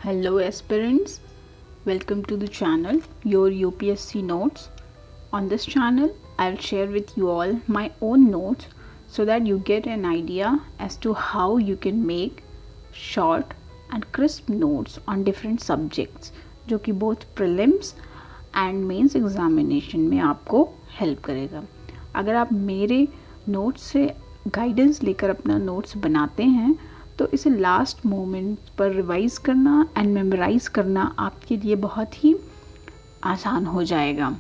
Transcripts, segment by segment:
Hello aspirants, welcome to the channel Your UPSC Notes. On this channel, I'll share with you all my own notes so that you get an idea as to how you can make short and crisp notes on different subjects जो कि both prelims and mains examination में आपको help करेगा. अगर आप मेरे notes से guidance लेकर अपना notes बनाते हैं तो इसे लास्ट मोमेंट पर रिवाइज़ करना एंड मेमोराइज़ करना आपके लिए बहुत ही आसान हो जाएगा.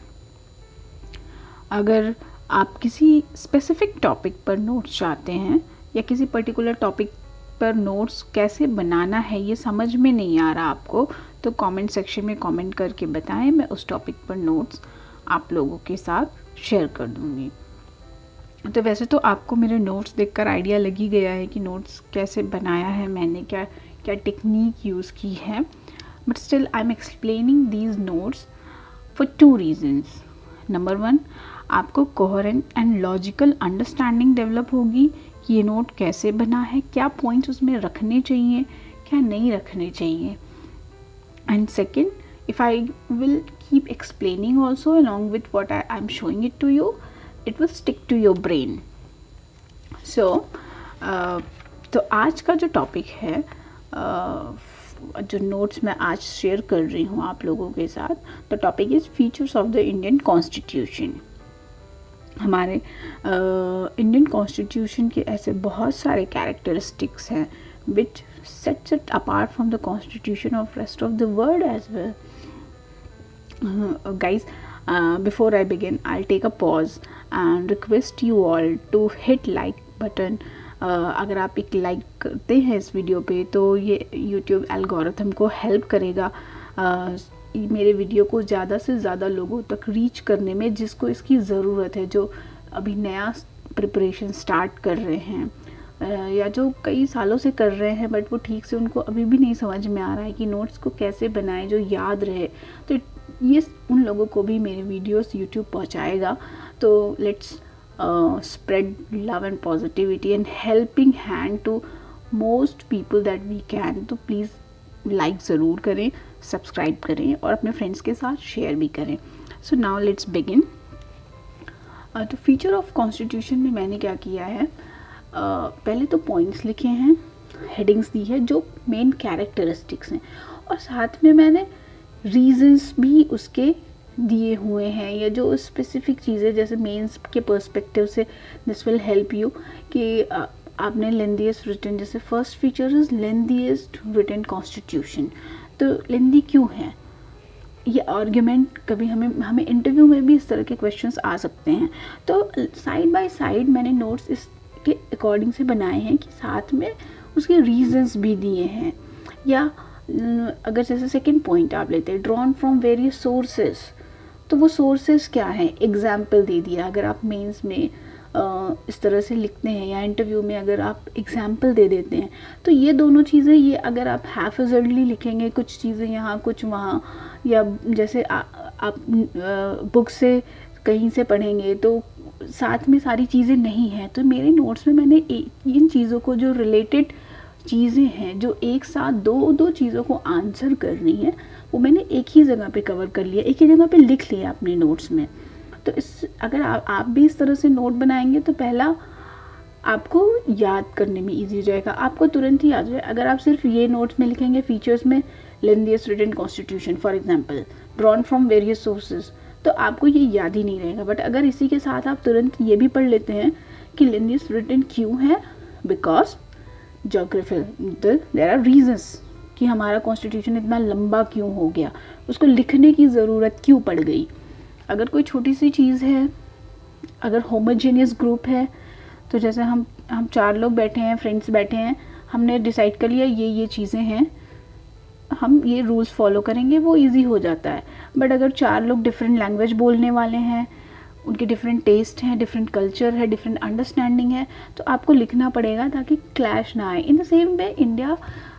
अगर आप किसी स्पेसिफिक टॉपिक पर नोट्स चाहते हैं या किसी पर्टिकुलर टॉपिक पर नोट्स कैसे बनाना है ये समझ में नहीं आ रहा आपको, तो कमेंट सेक्शन में कमेंट करके बताएं. मैं उस टॉपिक पर नोट्स आप लोगों के साथ शेयर कर दूँगी. तो वैसे तो आपको मेरे नोट्स देखकर आइडिया लग ही गया है कि नोट्स कैसे बनाया है मैंने, क्या क्या टेक्निक यूज़ की है. But still I am explaining these notes for 2 reasons. Number 1, आपको coherent and logical understanding develop होगी कि ये नोट कैसे बना है, क्या पॉइंट्स उसमें रखने चाहिए, क्या नहीं रखने चाहिए. And second, if I will keep explaining also along with what I am showing it to you, it will stick to your brain. So तो आज का जो टॉपिक है, जो नोट्स मैं आज शेयर कर रही हूँ आप लोगों के साथ, the topic is features of the Indian constitution. हमारे इंडियन कॉन्स्टिट्यूशन के ऐसे बहुत सारे कैरेक्टरिस्टिक्स हैं which sets it apart from the constitution of rest of the world as well. Guys, before I begin, I'll take a pause and request you all to hit like button. अगर आप एक like करते हैं इस video पे तो ये YouTube algorithm को हेल्प करेगा मेरे वीडियो को ज़्यादा से ज़्यादा लोगों तक रीच करने में, जिसको इसकी ज़रूरत है, जो अभी नया प्रिपरेशन स्टार्ट कर रहे हैं या जो कई सालों से कर रहे हैं बट वो ठीक से उनको अभी भी नहीं समझ में आ रहा है कि नोट्स को कैसे बनाएं जो याद रहे. तो ये उन लोगों को भी मेरे वीडियोस YouTube पहुंचाएगा. तो let's spread love and positivity and helping hand to most people that we can. तो प्लीज़ लाइक ज़रूर करें, सब्सक्राइब करें और अपने फ्रेंड्स के साथ शेयर भी करें. So now let's begin. तो फीचर ऑफ कॉन्स्टिट्यूशन में मैंने क्या किया है, पहले तो पॉइंट्स लिखे हैं, हेडिंग्स दी है जो मेन कैरेक्टरिस्टिक्स हैं, और साथ में मैंने रीजंस भी उसके दिए हुए हैं, या जो स्पेसिफिक चीज़ें जैसे मेंस के पर्सपेक्टिव से दिस विल हेल्प यू कि आपने लेंथीएस्ट रिटन, जैसे first feature is lengthiest written constitution. तो लेंथी क्यों है ये आर्ग्यूमेंट कभी हमें इंटरव्यू में भी इस तरह के क्वेश्चंस आ सकते हैं. तो साइड बाय साइड मैंने नोट्स इसके अकॉर्डिंग से बनाए हैं कि साथ में उसके रीजंस भी दिए हैं. या अगर जैसे सेकंड पॉइंट आप लेते हैं, ड्रॉन फ्रॉम वेरियस सोर्सेस, तो वो सोर्सेस क्या हैं, एग्जाम्पल दे दिया. अगर आप मेंस में इस तरह से लिखते हैं या इंटरव्यू में अगर आप एग्जाम्पल दे देते हैं, तो ये दोनों चीज़ें, ये अगर आप हैफिजर्डली लिखेंगे, कुछ चीज़ें यहाँ कुछ वहाँ, या जैसे आप बुक से कहीं से पढ़ेंगे तो साथ में सारी चीज़ें नहीं हैं. तो मेरे नोट्स में मैंने इन चीज़ों को, जो रिलेटेड चीज़ें हैं जो एक साथ दो चीज़ों को आंसर कर रही हैं, वो मैंने एक ही जगह पे कवर कर लिया, एक ही जगह पे लिख लिया अपने नोट्स में. तो अगर आप भी इस तरह से नोट बनाएंगे तो पहला आपको याद करने में इजी हो जाएगा, आपको तुरंत ही याद हो जाएगा. अगर आप सिर्फ ये नोट्स में लिखेंगे फीचर्स में lengthiest written constitution for example, drawn from various sources, तो आपको ये याद ही नहीं रहेगा. बट अगर इसी के साथ आप तुरंत ये भी पढ़ लेते हैं कि लेंथीएस्ट रिटन क्यों है, because geographical there are reasons कि हमारा कॉन्स्टिट्यूशन इतना लंबा क्यों हो गया, उसको लिखने की ज़रूरत क्यों पड़ गई. अगर कोई छोटी सी चीज़ है, अगर होमोजेनियस ग्रुप है, तो जैसे हम 4 लोग बैठे हैं, फ्रेंड्स बैठे हैं, हमने डिसाइड कर लिया ये चीज़ें हैं, हम ये रूल्स फॉलो करेंगे, वो इजी हो जाता है. बट अगर 4 लोग डिफरेंट लैंग्वेज बोलने वाले हैं, उनके डिफरेंट टेस्ट हैं, डिफरेंट कल्चर है, डिफरेंट अंडरस्टैंडिंग है, तो आपको लिखना पड़ेगा ताकि क्लैश ना आए. In the same way India,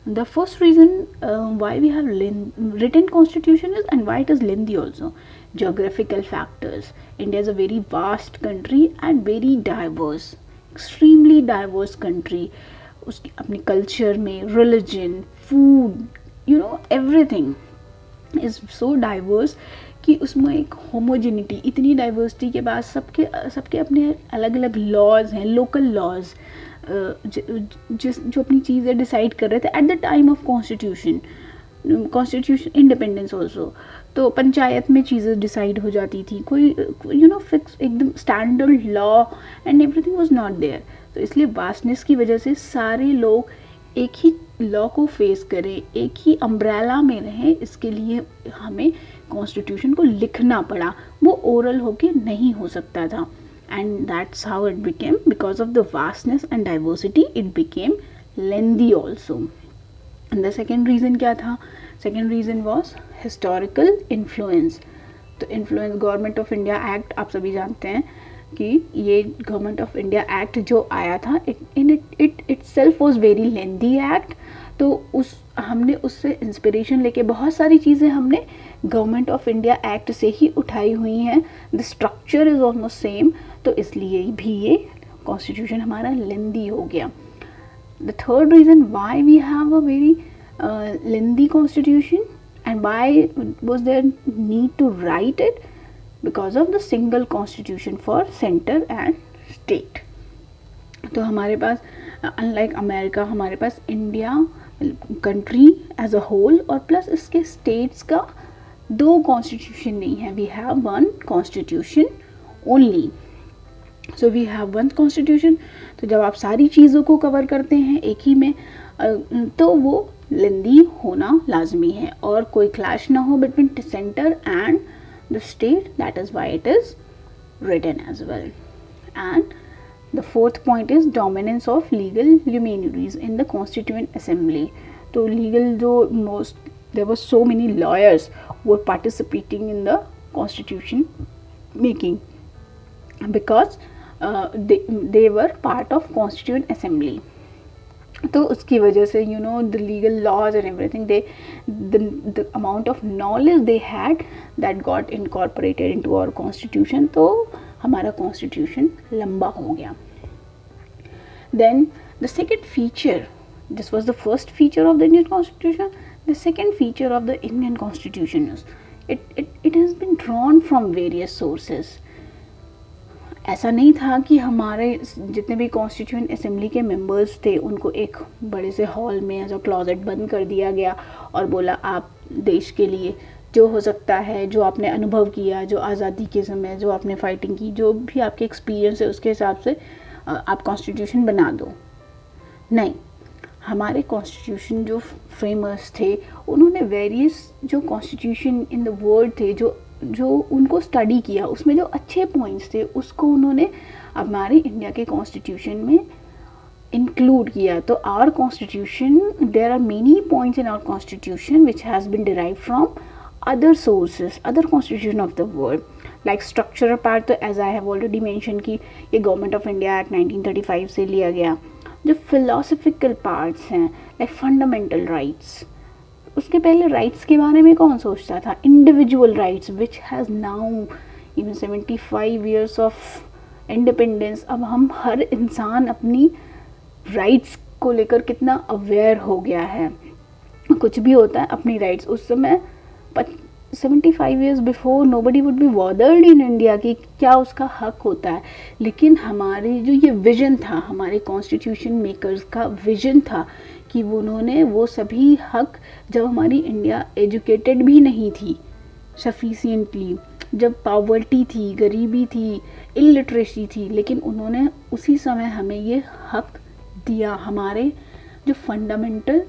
the first reason why we have written constitution is and why it is lengthy also, geographical factors. India is a very vast country and very diverse, extremely diverse country. उसकी अपने culture में, religion, food, everything is so diverse कि उसमें एक homogeneity, इतनी diversity के बाद सबके अपने अलग अलग लॉज हैं, लोकल लॉज जो अपनी चीज़ें डिसाइड कर रहे थे at the time of constitution independence also. तो पंचायत में चीज़ें डिसाइड हो जाती थी, कोई फिक्स एकदम standard law and everything was not there. तो इसलिए वास्टनेस की वजह से सारे लोग एक ही लॉ को फेस करें, एक ही अम्ब्रेला में रहें, इसके लिए हमें कॉन्स्टिट्यूशन को लिखना पड़ा। वो ओरल होके नहीं हो सकता था। And that's how it became, because of the vastness and diversity it became lengthy also. And the second reason क्या था? Second reason was historical influence. तो influence, government of India act आप सभी जानते हैं कि ये गवर्नमेंट ऑफ इंडिया एक्ट जो आया था, it itself was very lengthy act. तो हमने उससे इंस्पिरेशन लेके बहुत सारी चीज़ें हमने गवर्नमेंट ऑफ इंडिया एक्ट से ही उठाई हुई हैं। The structure is almost same, तो इसलिए भी ये कॉन्स्टिट्यूशन हमारा लेंदी हो गया। The third reason why we have a very lengthy constitution and why was there need to write it? Because of the single constitution for center and state. तो हमारे पास unlike America, हमारे पास India country as a whole और plus इसके states का दो constitution नहीं है। We have one constitution only. So we have one constitution. तो जब आप सारी चीज़ों को कवर करते हैं एक ही में, तो वो लेंदी होना लाजमी है और कोई क्लैश ना हो between centre and the state. That is why it is written as well. And the fourth point is dominance of legal luminaries in the constituent assembly. तो लीगल जो there were so many lawyers were participating in the constitution making because they were part of constituent assembly. तो उसकी वजह से the legal laws and everything, the amount of knowledge they had that got incorporated into our constitution, तो हमारा constitution लंबा हो गया. Then the second feature, this was the first feature of the Indian constitution. The second feature of the Indian constitution is it has been drawn from various sources. ऐसा नहीं था कि हमारे जितने भी कॉन्स्टिट्यूएंट असेंबली के मेंबर्स थे उनको एक बड़े से हॉल में एज अ क्लोजेट बंद कर दिया गया और बोला आप देश के लिए जो हो सकता है, जो आपने अनुभव किया, जो आज़ादी के समय जो आपने फाइटिंग की, जो भी आपके एक्सपीरियंस है उसके हिसाब से आप कॉन्स्टिट्यूशन बना दो। नहीं, हमारे कॉन्स्टिट्यूशन जो फ्रेमर्स थे उन्होंने वेरियस जो कॉन्स्टिट्यूशन इन द वर्ल्ड थे जो उनको स्टडी किया, उसमें जो अच्छे पॉइंट्स थे उसको उन्होंने हमारे इंडिया के कॉन्स्टिट्यूशन में इंक्लूड किया। तो our constitution, there are many points in our constitution which has been derive from other sources, other constitution of the world. Like structural part, तो as I have already mention कि ये government of India act 1935 से लिया गया। जो philosophical parts हैं like fundamental rights, उसके पहले राइट्स के बारे में कौन सोचता था? Individual rights which has now even 75 years of independence. अब हम हर इंसान अपनी राइट्स को लेकर कितना अवेयर हो गया है, कुछ भी होता है अपनी राइट्स। उस समय 75 years before nobody would be bothered in India कि क्या उसका हक होता है। लेकिन हमारी जो ये विजन था, हमारे कॉन्स्टिट्यूशन मेकर्स का विजन था कि उन्होंने वो सभी हक, जब हमारी इंडिया एजुकेटेड भी नहीं थी सफिशिएंटली, जब पॉवर्टी थी, गरीबी थी, इलिटरेसी थी, लेकिन उन्होंने उसी समय हमें ये हक दिया, हमारे जो फंडामेंटल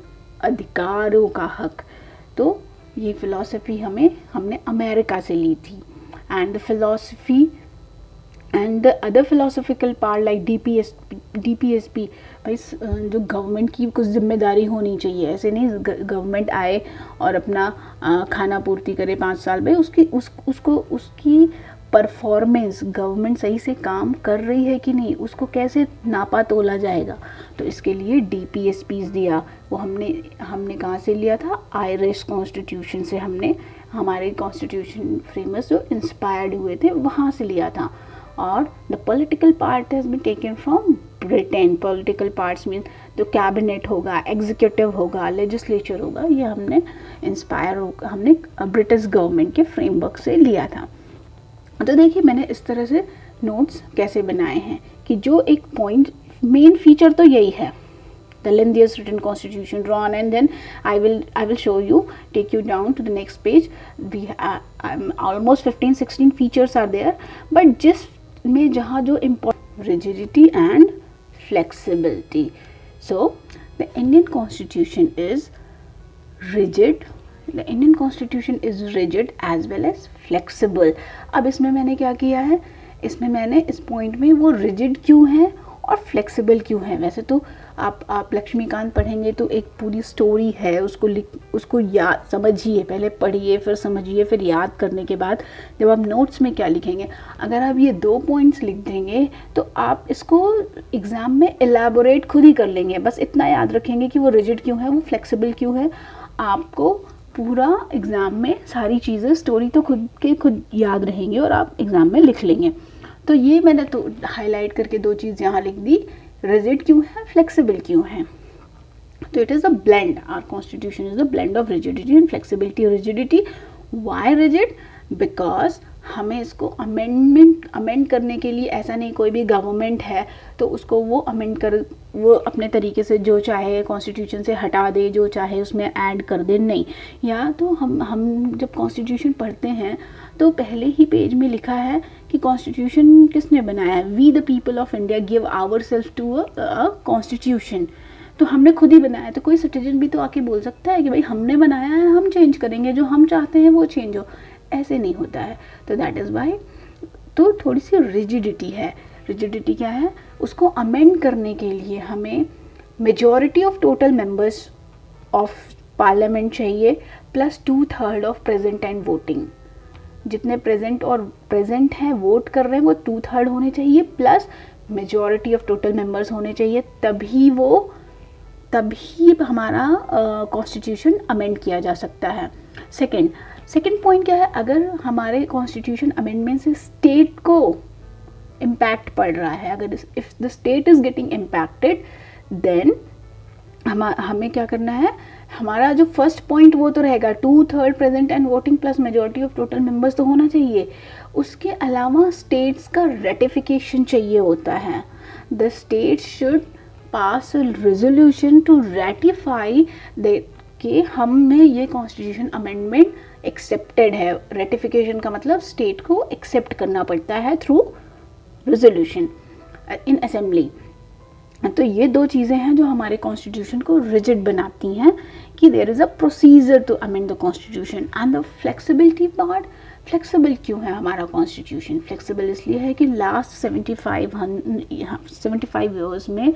अधिकारों का हक। तो ये फ़िलॉसफी हमने अमेरिका से ली थी। And the philosophy and the other philosophical part like DPSP, भाई जो गवर्नमेंट की कुछ जिम्मेदारी होनी चाहिए। ऐसे नहीं गवर्नमेंट आए और अपना खाना पूर्ति करे 5 साल में, उसकी परफॉर्मेंस, गवर्नमेंट सही से काम कर रही है कि नहीं, उसको कैसे नापा तोला जाएगा। तो इसके लिए DPSPs दिया। वो हमने कहाँ से लिया था? आयरिश कॉन्स्टिट्यूशन से। हमने हमारे कॉन्स्टिट्यूशन फ्रेमर्स जो इंस्पायर्ड हुए थे वहाँ से लिया था। और the political part has been taken from Britain, political parts mean तो कैबिनेट होगा, एग्जीक्यूटिव होगा, लेजिस्लेचर होगा, ये हमने हमने ब्रिटिश गवर्नमेंट के फ्रेमवर्क से लिया था। तो देखिए मैंने इस तरह से नोट्स कैसे बनाए हैं कि जो एक पॉइंट, मेन फीचर तो यही है, the lengthiest written constitution drawn, and then I will show you, take you down to the next page. We almost 15-16 features are there, but just में जहाँ जो important rigidity and flexibility. So the Indian constitution is rigid. The Indian constitution is rigid as well as flexible. अब इसमें मैंने क्या किया है, इसमें मैंने इस पॉइंट में वो rigid क्यों है और फ्लेक्सिबल क्यों है। वैसे तो आप लक्ष्मीकांत पढ़ेंगे तो एक पूरी स्टोरी है, उसको याद समझिए, पहले पढ़िए फिर समझिए, फिर याद करने के बाद जब आप नोट्स में क्या लिखेंगे, अगर आप ये 2 पॉइंट्स लिख देंगे तो आप इसको एग्ज़ाम में एलैबोरेट खुद ही कर लेंगे। बस इतना याद रखेंगे कि वो रिजिड क्यों है, वो फ्लेक्सिबल क्यों है। आपको पूरा एग्ज़ाम में सारी चीज़ें, स्टोरी तो खुद याद रहेंगी और आप एग्ज़ाम में लिख लेंगे। तो ये मैंने तो हाईलाइट करके 2 चीज़ यहाँ लिख दी, रिजिड क्यों है, फ्लेक्सिबल क्यों है। तो it is a blend, our constitution is a blend of rigidity and flexibility. Rigidity, why rigid, because हमें इसको अमेंड करने के लिए, ऐसा नहीं कोई भी गवर्नमेंट है तो उसको वो वो अपने तरीके से जो चाहे कॉन्स्टिट्यूशन से हटा दे, जो चाहे उसमें ऐड कर दे, नहीं। या तो हम जब कॉन्स्टिट्यूशन पढ़ते हैं तो पहले ही पेज में लिखा है कि कॉन्स्टिट्यूशन किसने बनाया है, we the people of India give our self to a constitution. तो हमने खुद ही बनाया, तो कोई सिटीजन भी तो आके बोल सकता है कि भाई हमने बनाया है, हम चेंज करेंगे, जो हम चाहते हैं वो चेंज हो। ऐसे नहीं होता है। तो दैट इज़ वाई तो थोड़ी सी रिजिडिटी है। रिजिडिटी क्या है, उसको अमेंड करने के लिए हमें majority of total members of parliament चाहिए plus 2/3 of present and voting. जितने प्रेजेंट हैं, वोट कर रहे हैं, वो 2/3 होने चाहिए plus majority of total members होने चाहिए, तभी हमारा कॉन्स्टिट्यूशन अमेंड किया जा सकता है। सेकेंड पॉइंट क्या है, अगर हमारे कॉन्स्टिट्यूशन अमेंडमेंट से स्टेट को इम्पैक्ट पड़ रहा है, अगर if the state is getting impacted, then हमें क्या करना है, हमारा जो फर्स्ट पॉइंट वो तो रहेगा 2/3 present and voting plus majority of total members तो होना चाहिए। उसके अलावा स्टेट्स का रेटिफिकेशन चाहिए होता है। The state should pass a resolution to ratify कि हमने ये कॉन्स्टिट्यूशन अमेंडमेंट एक्सेप्टेड है। रेटिफिकेशन का मतलब स्टेट को एक्सेप्ट करना पड़ता है थ्रू रेजोल्यूशन इन असेंबली। तो ये 2 चीज़ें हैं जो हमारे कॉन्स्टिट्यूशन को रिजिड बनाती हैं कि there is a procedure to amend the constitution. And the flexibility part, flexible क्यों है हमारा कॉन्स्टिट्यूशन? फ्लेक्सिबल इसलिए है कि लास्ट 75 ईयर्स में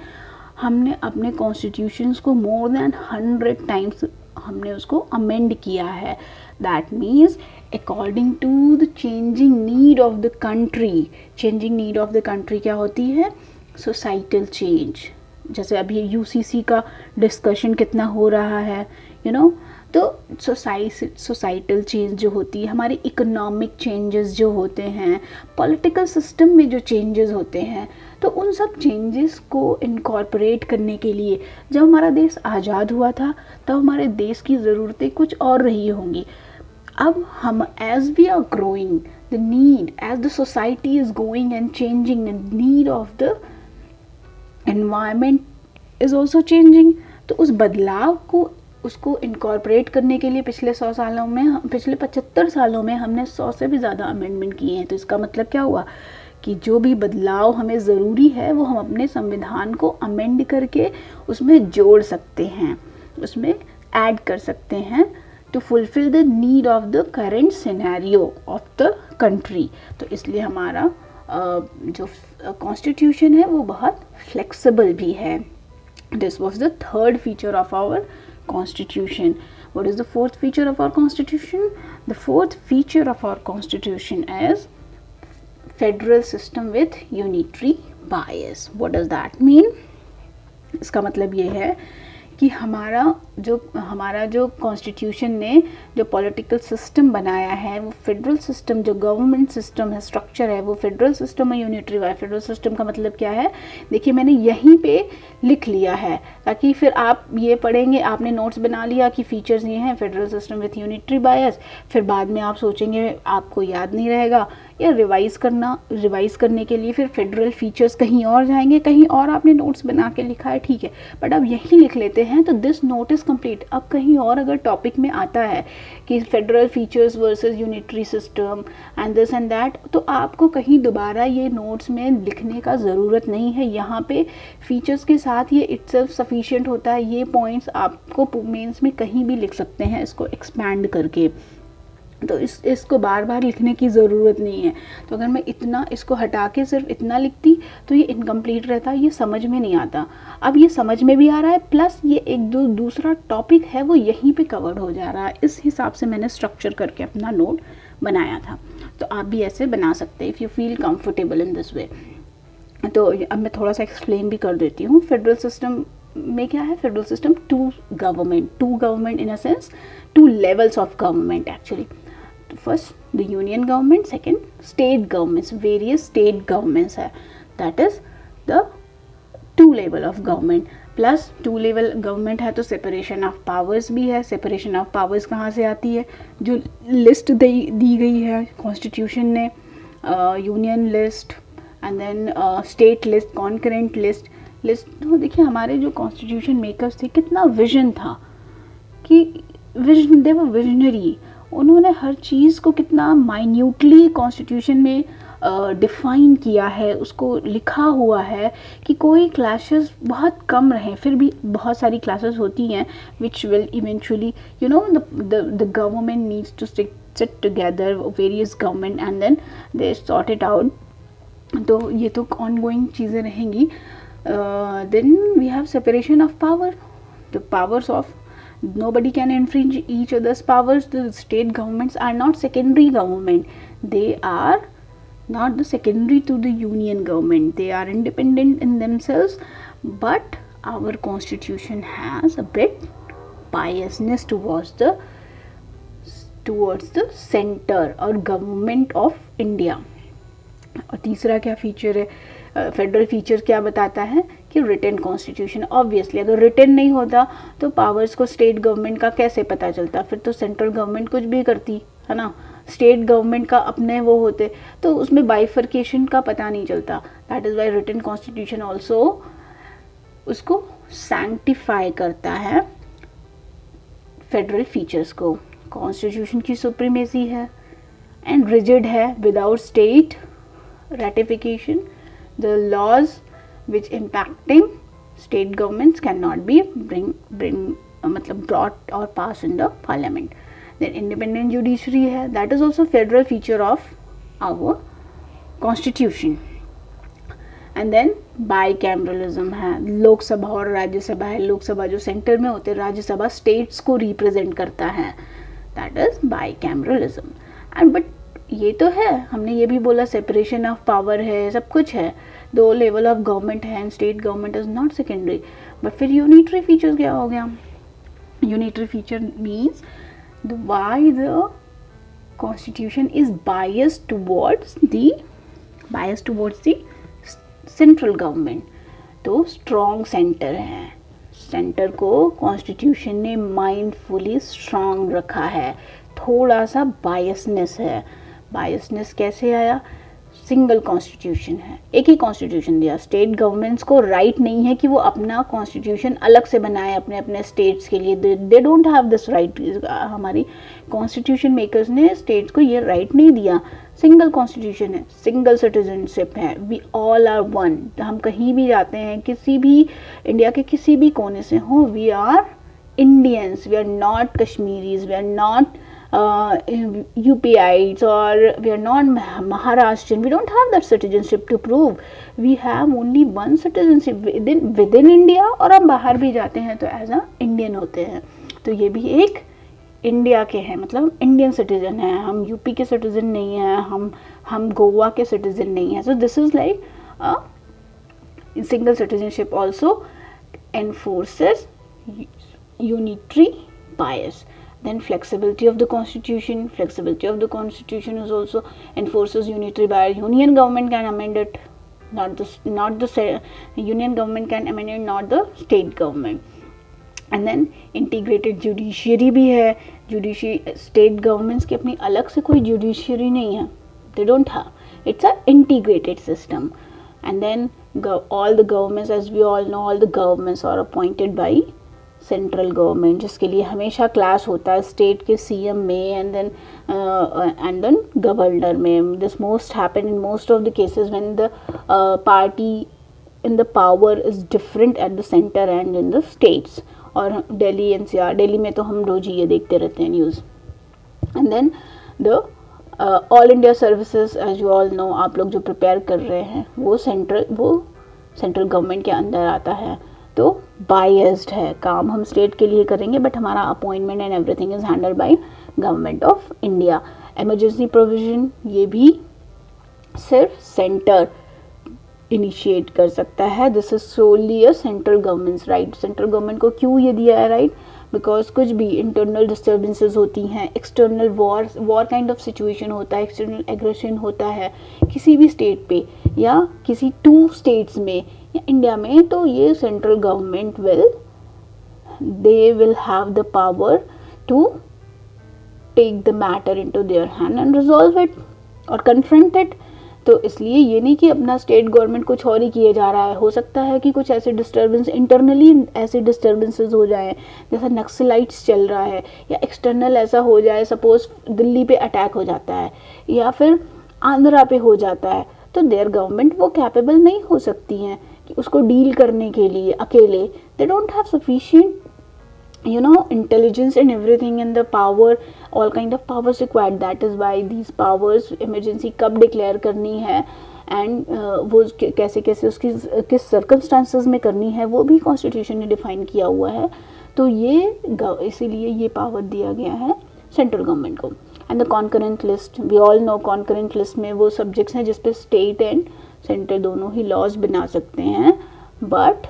हमने अपने कॉन्स्टिट्यूशंस को मोर देन 100 टाइम्स हमने उसको अमेंड किया है। That means according to the changing need of the country. Changing need of the country क्या होती है? Societal change. जैसे अभी यूसीसी का डिस्कशन कितना हो रहा है, यू नो, तो सोसाइटल चेंज जो होती है, हमारी इकोनॉमिक चेंजेस जो होते हैं, पॉलिटिकल सिस्टम में जो चेंजेस होते हैं, तो उन सब चेंजेस को इनकॉर्पोरेट करने के लिए जब हमारा देश आज़ाद हुआ था तब हमारे देश की ज़रूरतें कुछ और रही होंगी। अब हम as we are growing, the need as the society is going and changing, the need of the environment is also changing. तो उस बदलाव को उसको इनकॉर्पोरेट करने के लिए पिछले 75 सालों में हमने 100 से भी ज़्यादा अमेंडमेंट किए हैं। तो इसका मतलब क्या हुआ कि जो भी बदलाव हमें ज़रूरी है वो हम अपने संविधान को अमेंड करके उसमें जोड़ सकते हैं, उसमें ऐड कर सकते हैं to fulfill the need of the current scenario of the country. तो इसलिए हमारा जो कॉन्स्टिट्यूशन है वो बहुत फ्लेक्सिबल भी है। This was the third feature of our Constitution. What is the fourth feature of our Constitution? The fourth feature of our Constitution is federal system with unitary bias. What does that mean? इसका मतलब ये है कि हमारा जो हमारा जो constitution ने जो पॉलिटिकल सिस्टम बनाया है, वो फेडरल सिस्टम, जो गवर्नमेंट सिस्टम है, स्ट्रक्चर है, वो फेडरल सिस्टम है, यूनिटरी वाई। फेडरल सिस्टम का मतलब क्या है, देखिए मैंने यहीं पे लिख लिया है ताकि फिर आप ये पढ़ेंगे, आपने नोट्स बना लिया कि फीचर्स ये हैं फेडरल सिस्टम विथ यूनिटरी बायस, फिर बाद में आप सोचेंगे आपको याद नहीं रहेगा, या रिवाइज करने के लिए फिर फेडरल फीचर्स कहीं और जाएंगे, कहीं और आपने नोट्स बना के लिखा है, ठीक है, बट अब यहीं लिख लेते हैं तो दिस नोट इज कंप्लीट। अब कहीं और अगर टॉपिक में आता है कि federal features versus unitary system and this and that, तो आपको कहीं दोबारा ये नोट्स में लिखने का ज़रूरत नहीं है। यहाँ पे फीचर्स के साथ ये इटसेल्फ सफिशिएंट होता है। ये पॉइंट्स आपको मेंस में कहीं भी लिख सकते हैं इसको एक्सपैंड करके, तो इसको बार बार लिखने की ज़रूरत नहीं है। तो अगर मैं इतना इसको हटा के सिर्फ इतना लिखती तो ये इनकम्प्लीट रहता, ये समझ में नहीं आता। अब ये समझ में भी आ रहा है, प्लस ये एक जो दूसरा टॉपिक है वो यहीं पे कवर्ड हो जा रहा है। इस हिसाब से मैंने स्ट्रक्चर करके अपना नोट बनाया था। तो आप भी ऐसे बना सकते हैं if you feel comfortable in this way. तो अब मैं थोड़ा सा एक्सप्लेन भी कर देती हूँ। फेडरल सिस्टम में क्या है, federal system two government in a sense, two levels of government actually. First the union government, second state governments, various state governments है, that is the two level of government। Plus two level government है तो separation of powers भी है। Separation of powers कहाँ से आती है, जो लिस्ट दी गई है कॉन्स्टिट्यूशन ने, union list and then state list, concurrent list. तो देखिए हमारे जो कॉन्स्टिट्यूशन मेकर्स थे, कितना विजन था कि विजन, दे वर विजनरी। उन्होंने हर चीज़ को कितना माइन्यूटली कॉन्स्टिट्यूशन में डिफ़ाइन किया है, उसको लिखा हुआ है कि कोई क्लासेस बहुत कम रहें। फिर भी बहुत सारी क्लासेस होती हैं which will eventually the government needs to sit together, various government, and then they sort it out। तो ये तो ongoing चीज़ें रहेंगी। then we have separation of power, the powers of nobody can infringe each other's powers। The state governments are not secondary government, they are not the secondary to the union government, they are independent in themselves। but our constitution has a bit biasness towards the center or government of India। और तीसरा क्या feature है, federal feature क्या बताता है कि written constitution. Obviously अगर written नहीं होता तो पावर्स को स्टेट गवर्नमेंट का कैसे पता चलता, फिर तो सेंट्रल गवर्नमेंट कुछ भी करती है ना, स्टेट गवर्नमेंट का अपने वो होते, तो उसमें बाइफर्केशन का पता नहीं चलता। That is why written constitution also उसको सैंक्टिफाई करता है फेडरल फीचर्स को। कॉन्स्टिट्यूशन की सुप्रीमेसी है एंड रिजिड है, without state ratification the laws which impacting state governments cannot be brought or passed in the parliament। then independent judiciary है, that is also federal feature of our constitution। and then bicameralism है, लोकसभा और राज्यसभा है। लोकसभा जो centre में होते हैं, Rajya Sabha states को represent करता है, that is bicameralism। and but ये तो है, हमने ये भी बोला सेपरेशन ऑफ पावर है, सब कुछ है, दो लेवल ऑफ गवर्नमेंट है and state government is not secondary. But फिर यूनिटरी फीचर्स क्या हो गया, unitary feature means why the constitution is biased towards the central government. तो स्ट्रॉन्ग सेंटर है, सेंटर को कॉन्स्टिट्यूशन ने माइंडफुली स्ट्रॉन्ग रखा है। थोड़ा सा बायसनेस है, बायसनेस कैसे आया, सिंगल कॉन्स्टिट्यूशन है, एक ही कॉन्स्टिट्यूशन दिया। स्टेट गवर्नमेंट्स को राइट नहीं है कि वो अपना कॉन्स्टिट्यूशन अलग से बनाए अपने अपने स्टेट्स के लिए, दे डोंट हैव दिस राइट। हमारी कॉन्स्टिट्यूशन मेकर्स ने स्टेट्स को ये राइट नहीं दिया। सिंगल कॉन्स्टिट्यूशन है, सिंगल सिटीजनशिप है, वी ऑल आर वन। हम कहीं भी जाते हैं, किसी भी इंडिया के किसी भी कोने से हो, we are Indians, we are not Kashmiris, we are not UPites, or we are not Maharashtrian, we don't have that citizenship to prove, we have only one citizenship within India। और हम बाहर भी जाते हैं तो एज अ इंडियन होते हैं। तो ये भी एक इंडिया के हैं, मतलब इंडियन सिटीजन है, हम यूपी के सिटीजन नहीं हैं, हम गोवा के सिटीजन नहीं हैं। So this is like single citizenship also एनफोर्सेस unitary bias. Then flexibility of the constitution. Flexibility of the constitution is also enforces unitary bias. Union government can amend it, not the union government can amend it, not the state government. And then integrated judiciary भी है. Judiciary state governments की अपनी अलग से कोई judiciary नहीं है, they don't have, it's a integrated system. And then all the governments, as we all know, all the governments are appointed by central government, जिसके लिए हमेशा क्लैश होता है स्टेट के सीएम में एंड देन गवर्नर में. This most happen in most of the cases when the party in the power is different at the center and in the states. और Delhi NCR, Delhi में तो हम रोज ये देखते रहते हैं news. And then the all India services, as you all know, आप लोग जो प्रिपेयर कर रहे हैं वो सेंट्रल गवर्नमेंट के अंदर आता है. तो बायस्ड है, काम हम स्टेट के लिए करेंगे बट हमारा appointment and everything is handled by government of India. Emergency provision, ये भी सिर्फ सेंटर इनिशिएट कर सकता है. This is solely a central government's right. Central government को क्यों ये दिया है राइट? बिकॉज कुछ भी इंटरनल डिस्टर्बेंसेस होती हैं, external war kind of situation होता है, एक्सटर्नल एग्रेशन होता है किसी भी स्टेट पे या किसी 2 स्टेट्स में या इंडिया में, तो ये central government will have the power to take the matter into their hand and resolve it और कन्फ्रंट इट. तो इसलिए ये नहीं कि अपना स्टेट गवर्नमेंट कुछ और ही किए जा रहा है. हो सकता है कि कुछ ऐसे डिस्टर्बेंस इंटरनली ऐसे डिस्टर्बेंसेस हो जाएं, जैसा नक्सलाइट्स चल रहा है, या एक्सटर्नल ऐसा हो जाए, सपोज दिल्ली पे अटैक हो जाता है या फिर आंध्रा पे हो जाता है, तो देयर गवर्नमेंट वो कैपेबल नहीं हो सकती हैं कि उसको डील करने के लिए अकेले. दे don't have sufficient intelligence and everything and the power, all kind of powers required. That is why these powers emergency कब declare करनी है एंड वो कैसे कैसे उसकी किस सर्कमस्टांसेस में करनी है वो भी कॉन्स्टिट्यूशन ने डिफाइन किया हुआ है. तो ये इसीलिए ये पावर दिया गया है सेंट्रल गवर्नमेंट को. And the concurrent list, we all know concurrent list में वो सब्जेक्ट्स हैं जिसपे स्टेट एंड सेंटर दोनों ही लॉज बना सकते हैं. But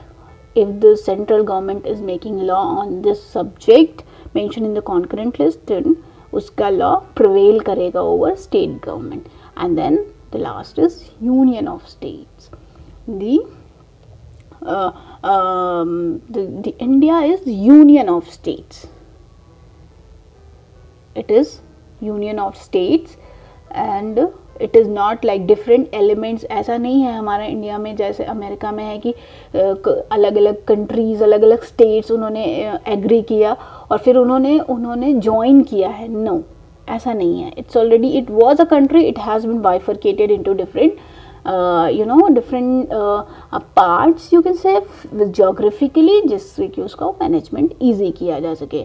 if the central government is making law on this subject mentioned in the concurrent list, then uska law prevail karega over state government. And then the last is union of states. The India is union of states. It is union of states and it is not like different elements. ऐसा नहीं है हमारा India में जैसे America में है कि अलग अलग कंट्रीज़, अलग अलग स्टेट्स उन्होंने एग्री किया और फिर उन्होंने ज्वाइन किया है. नो, ऐसा नहीं है. It's already, it was a country, it has been bifurcated into different different parts you can say geographically, जिससे कि उसका मैनेजमेंट ईजी किया जा सके.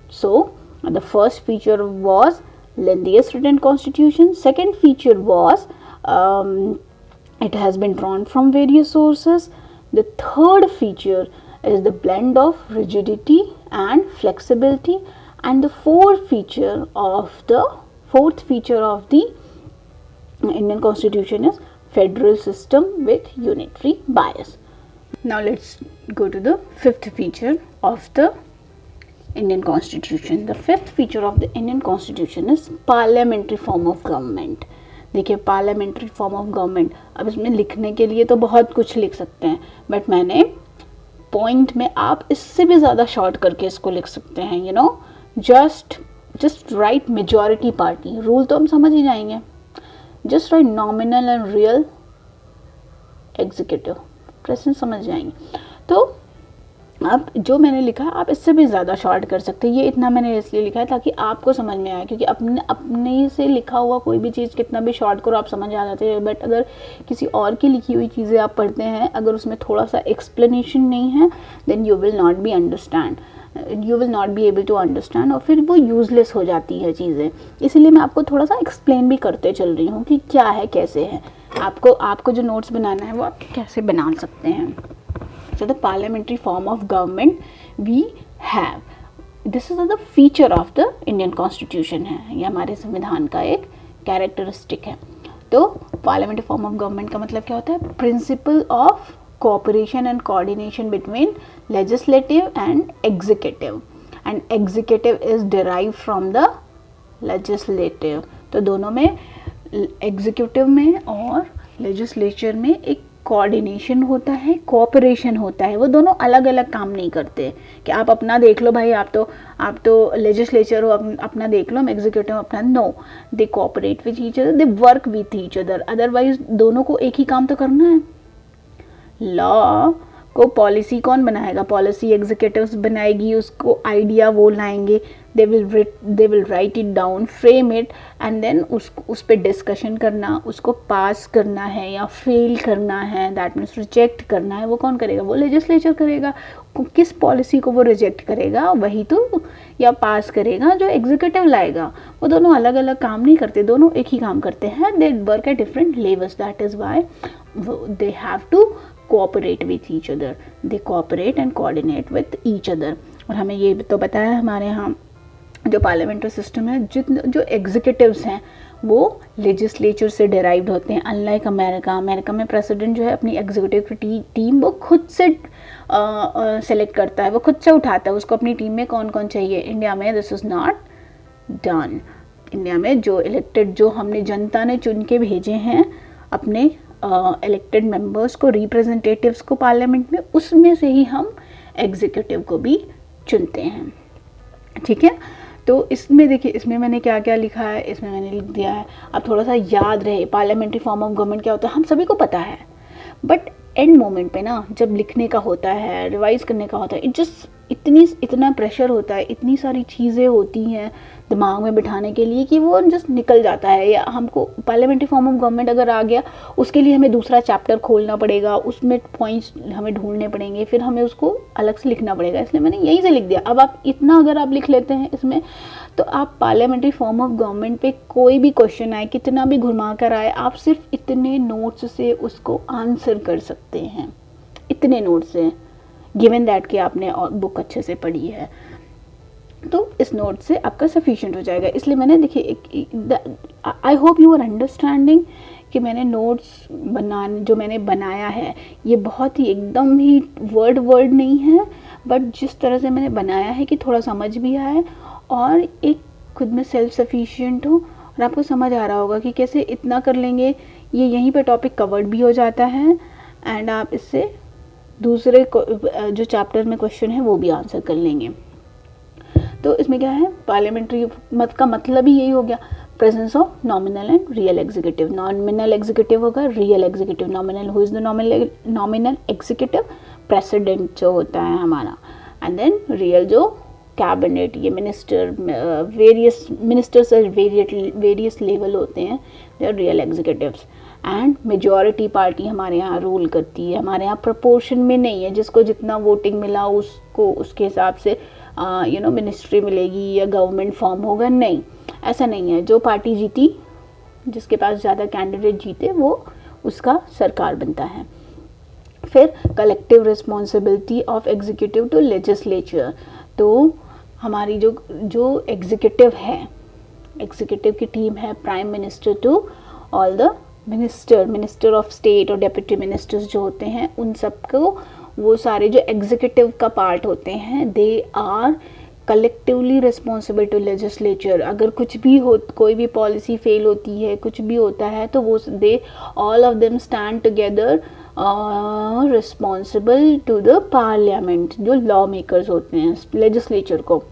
So the first feature was lengthiest written constitution. Second feature was it has been drawn from various sources. The third feature is the blend of rigidity and flexibility, and the fourth feature of the Indian Constitution is federal system with unitary bias. Now let's go to the fifth feature of the Indian Constitution. The fifth feature of the Indian Constitution is parliamentary form of government. देखिए parliamentary form of government, अब इसमें लिखने के लिए तो बहुत कुछ लिख सकते हैं, बट मैंने पॉइंट में आप इससे भी ज़्यादा शॉर्ट करके इसको लिख सकते हैं. Just right majority party rule, तो हम समझ ही जाएंगे. Just right nominal and real executive president, समझ जाएंगे. तो अब जो मैंने लिखा आप इससे भी ज़्यादा शॉर्ट कर सकते हैं. ये इतना मैंने इसलिए लिखा है ताकि आपको समझ में आए, क्योंकि अपने से लिखा हुआ कोई भी चीज़ कितना भी शॉर्ट करो आप समझ आ जाते हैं, बट अगर किसी और की लिखी हुई चीज़ें आप पढ़ते हैं, अगर उसमें थोड़ा सा एक्सप्लेनेशन नहीं है, then you will not be able to understand, और फिर वो यूजलेस हो जाती है चीज़ें. इसीलिए मैं आपको थोड़ा सा एक्सप्लेन भी करते चल रही हूँ कि क्या है, कैसे है. आपको जो नोट्स बनाना है वो आप कैसे बना सकते हैं. So the parliamentary form of government we have. This is the feature of the Indian Constitution है. ये हमारे संविधान का एक कैरेक्टरिस्टिक है. तो parliamentary form of government का मतलब क्या होता है? Principle of cooperation and coordination between legislative and executive, and executive is derived from the legislative. तो दोनों में, एग्जीक्यूटिव में और लेजिस्लेचर में एक कोऑर्डिनेशन होता है, कोऑपरेशन होता है। वो दोनों अलग अलग काम नहीं करते कि आप अपना देख लो भाई, आप तो लेजिस्लेचर हो, अपना देख लो, हम एग्जीक्यूटिव अपना। No, they cooperate with each other, they work with each other, otherwise दोनों को एक ही काम तो करना है। लॉ को पॉलिसी कौन बनाएगा? पॉलिसी एग्जीक्यूटिव्स बनाएगी, उसको आइडिया वो लाएंगे, they will write it down, frame it, and then उस पर डिस्कशन करना, उसको पास करना है या फेल करना है, दैट मीन्स रिजेक्ट करना है, वो कौन करेगा? वो लेजिस्लेचर करेगा। किस पॉलिसी को वो रिजेक्ट करेगा वही तो, या पास करेगा जो एग्जीक्यूटिव लाएगा। वो दोनों अलग अलग काम नहीं करते, दोनों एक ही काम करते हैं। They work at different levels, that is why they have to cooperate with each other, they cooperate and coordinate with each other। और हमें ये तो पता है हमारे यहाँ जो पार्लियामेंट्री सिस्टम है, जो एग्जीक्यूटिव्स हैं वो लेजिस्लेचर से डिराइव्ड होते हैं। अनलाइक अमेरिका में प्रेसिडेंट जो है अपनी एग्जीक्यूटिव टीम वो खुद से सेलेक्ट करता है, वो खुद से उठाता है उसको अपनी टीम में कौन कौन चाहिए। इंडिया में this is not done. India में जो इलेक्टेड, जो हमने जनता ने चुन के भेजे हैं अपने इलेक्टेड मेंबर्स को, रिप्रेजेंटेटिव्स को पार्लियामेंट में, उसमें से ही हम एग्जीक्यूटिव को भी चुनते हैं। ठीक है, तो इसमें देखिए, इसमें मैंने क्या क्या लिखा है, इसमें मैंने लिख दिया है। अब थोड़ा सा याद रहे पार्लियामेंट्री फॉर्म ऑफ गवर्नमेंट क्या होता है, हम सभी को पता है, बट एंड मोमेंट पे ना जब लिखने का होता है, रिवाइज करने का होता है, इतना प्रेशर होता है, इतनी सारी चीज़ें होती हैं दिमाग में बिठाने के लिए कि वो जस्ट निकल जाता है। या हमको पार्लियामेंट्री फॉर्म ऑफ गवर्नमेंट अगर आ गया, उसके लिए हमें दूसरा चैप्टर खोलना पड़ेगा, उसमें पॉइंट्स हमें ढूंढने पड़ेंगे, फिर हमें उसको अलग से लिखना पड़ेगा। इसलिए मैंने यहीं से लिख दिया। अब आप इतना अगर आप लिख लेते हैं इसमें, तो आप पार्लियामेंट्री फॉर्म ऑफ गवर्नमेंट पे कोई भी क्वेश्चन आए, कितना भी घुमा कर आए, आप सिर्फ इतने नोट्स से उसको आंसर कर सकते हैं, इतने नोट्स से, गिवन दैट कि आपने बुक अच्छे से पढ़ी है, तो इस नोट से आपका सफिशिएंट हो जाएगा। इसलिए मैंने, देखिए, I hope you are understanding कि मैंने नोट्स जो मैंने बनाया है, ये बहुत ही एकदम ही वर्ड नहीं है, बट जिस तरह से मैंने बनाया है कि थोड़ा समझ भी आए और एक खुद में सेल्फ सफिशिएंट हो, और आपको समझ आ रहा होगा कि कैसे इतना कर लेंगे, ये यहीं पे टॉपिक कवर्ड भी हो जाता है, एंड आप इससे दूसरे जो चैप्टर में क्वेश्चन है वो भी आंसर कर लेंगे। तो इसमें क्या है, पार्लियामेंट्री मत का मतलब ही यही हो गया, presence of nominal and real executive. Nominal executive होगा, real executive. Nominal, who is the nominal executive? President जो होता है हमारा, एंड देन रियल जो कैबिनेट, ये वेरियस मिनिस्टर्स वेरियस लेवल होते हैं, they are real executives. And majority party हमारे यहाँ रूल करती है। हमारे यहाँ प्रोपोर्शन में नहीं है, जिसको जितना वोटिंग मिला उसको उसके हिसाब से मिनिस्ट्री मिलेगी या गवर्नमेंट फॉर्म होगा, नहीं, ऐसा नहीं है। जो पार्टी जीती, जिसके पास ज़्यादा कैंडिडेट जीते, वो उसका सरकार बनता है। फिर collective responsibility of executive to legislature. तो हमारी जो एग्जीक्यूटिव है, एग्जीक्यूटिव की टीम है, prime minister to all the minister of state और डेप्यूटी मिनिस्टर्स जो होते हैं, उन सबको, वो सारे जो एग्जीक्यूटिव का पार्ट होते हैं, they are collectively responsible to legislature. अगर कुछ भी हो, कोई भी पॉलिसी फेल होती है, कुछ भी होता है, तो वो they all of them stand together responsible to the parliament, जो लॉ मेकर्स होते हैं, लेजिस्लेचर को।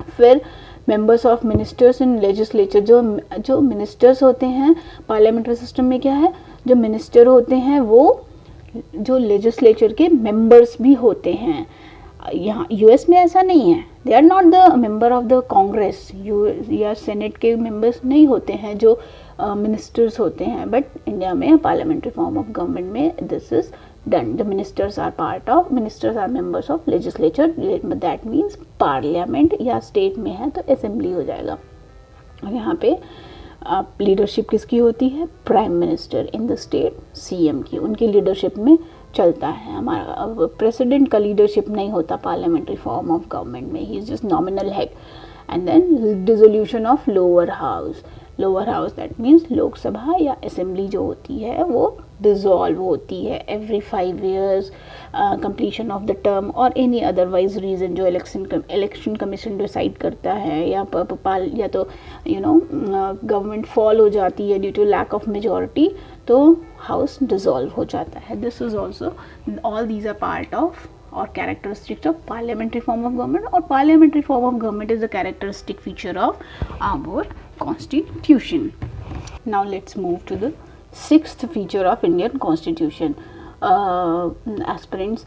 फिर members of ministers in legislature, जो मिनिस्टर्स होते हैं पार्लियामेंट्री सिस्टम में, क्या है, जो मिनिस्टर होते हैं वो जो लेजिस्लेचर के मेंबर्स भी होते हैं। यहाँ यूएस में ऐसा नहीं है, they are not the member of the Congress या सेनेट के मेंबर्स नहीं होते हैं जो मिनिस्टर्स होते हैं, बट इंडिया में पार्लियामेंट्री फॉर्म ऑफ गवर्नमेंट में this is done. The ministers are members of legislature, that means parliament, या स्टेट में है तो असेंबली हो जाएगा। और यहाँ पे लीडरशिप किसकी होती है? Prime minister in the state, CM की, उनकी लीडरशिप में चलता है हमारा। प्रेसिडेंट का लीडरशिप नहीं होता पार्लियामेंट्री फॉर्म ऑफ गवर्नमेंट में, he is just nominal head. And then dissolution of lower house, lower house that means Lok Sabha या असेंबली जो होती है वो डिज़ोल्व होती है every 5 years, completion of the term और एनी अदरवाइज रीज़न जो इलेक्शन कमीशन डिसाइड करता है, या या तो गवर्नमेंट फॉल हो जाती है due to lack of majority, तो हाउस डिज़ोल्व हो जाता है. This is also, all these are part of or characteristics of parliamentary form of government, or parliamentary form of government is a characteristic feature of our constitution. Now let's move to the sixth feature of Indian constitution. Aspirants,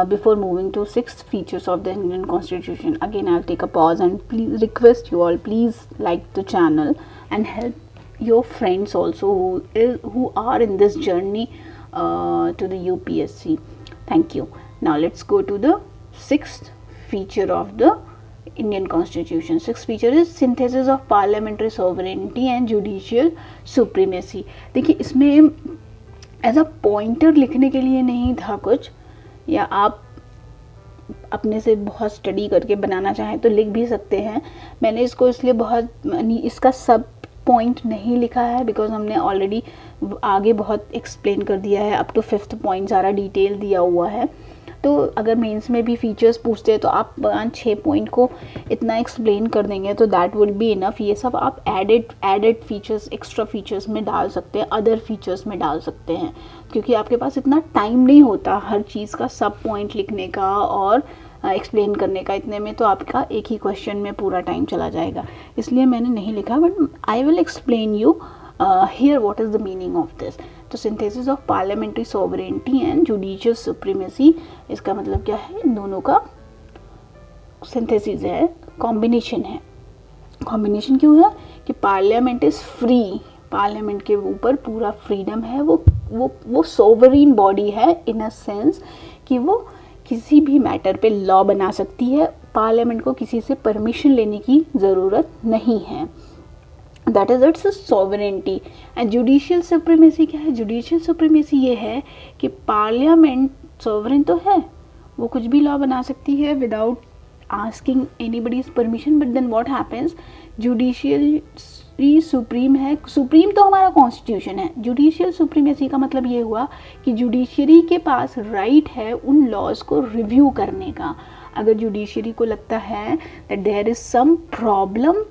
before moving to sixth features of the Indian constitution, again I'll take a pause and please request you all, please like the channel and help your friends also who are in this journey to the UPSC. Thank you. Now let's go to the sixth feature of the Indian Constitution. Sixth feature is synthesis of parliamentary sovereignty and judicial supremacy. देखिए इसमें as a pointer लिखने के लिए नहीं था कुछ, या आप अपने से बहुत स्टडी करके बनाना चाहें तो लिख भी सकते हैं. मैंने इसको इसलिए इसका सब पॉइंट नहीं लिखा है बिकॉज हमने ऑलरेडी आगे बहुत एक्सप्लेन कर दिया है, अप टू 5th पॉइंट सारा डिटेल दिया हुआ है. तो अगर मेंस में भी फीचर्स पूछते हैं तो आप 5-6 पॉइंट को इतना एक्सप्लेन कर देंगे तो दैट वुड बी इनफ. ये सब आप एडेड फीचर्स, एक्स्ट्रा फीचर्स में डाल सकते हैं, अदर फीचर्स में डाल सकते हैं, क्योंकि आपके पास इतना टाइम नहीं होता हर चीज़ का सब पॉइंट लिखने का और एक्सप्लेन करने का. इतने में तो आपका एक ही क्वेश्चन में पूरा टाइम चला जाएगा, इसलिए मैंने नहीं लिखा. But I will explain you here what is the meaning of this. तो synthesis of parliamentary sovereignty and judicial supremacy, इसका मतलब क्या है? इन दोनों का सिंथेसिस है, कॉम्बिनेशन है. कॉम्बिनेशन क्यों है? कि पार्लियामेंट इज़ फ्री, पार्लियामेंट के ऊपर पूरा फ्रीडम है. वो सोवरीन बॉडी है इन अ सेंस कि वो किसी भी मैटर पे लॉ बना सकती है. पार्लियामेंट को किसी से परमिशन लेने की ज़रूरत नहीं है. That is it's sovereignty. And judicial supremacy क्या है? जुडिशियल सुप्रीमेसी ये है कि पार्लियामेंट सॉवरेन तो है, वो कुछ भी लॉ बना सकती है without asking anybody's permission, but then what happens, judicially supreme है. सुप्रीम तो हमारा कॉन्स्टिट्यूशन है. जुडिशियल सुप्रीमेसी का मतलब ये हुआ कि जुडिशरी के पास राइट है उन लॉज को रिव्यू करने का. अगर जुडिशरी को लगता है that there is some problem,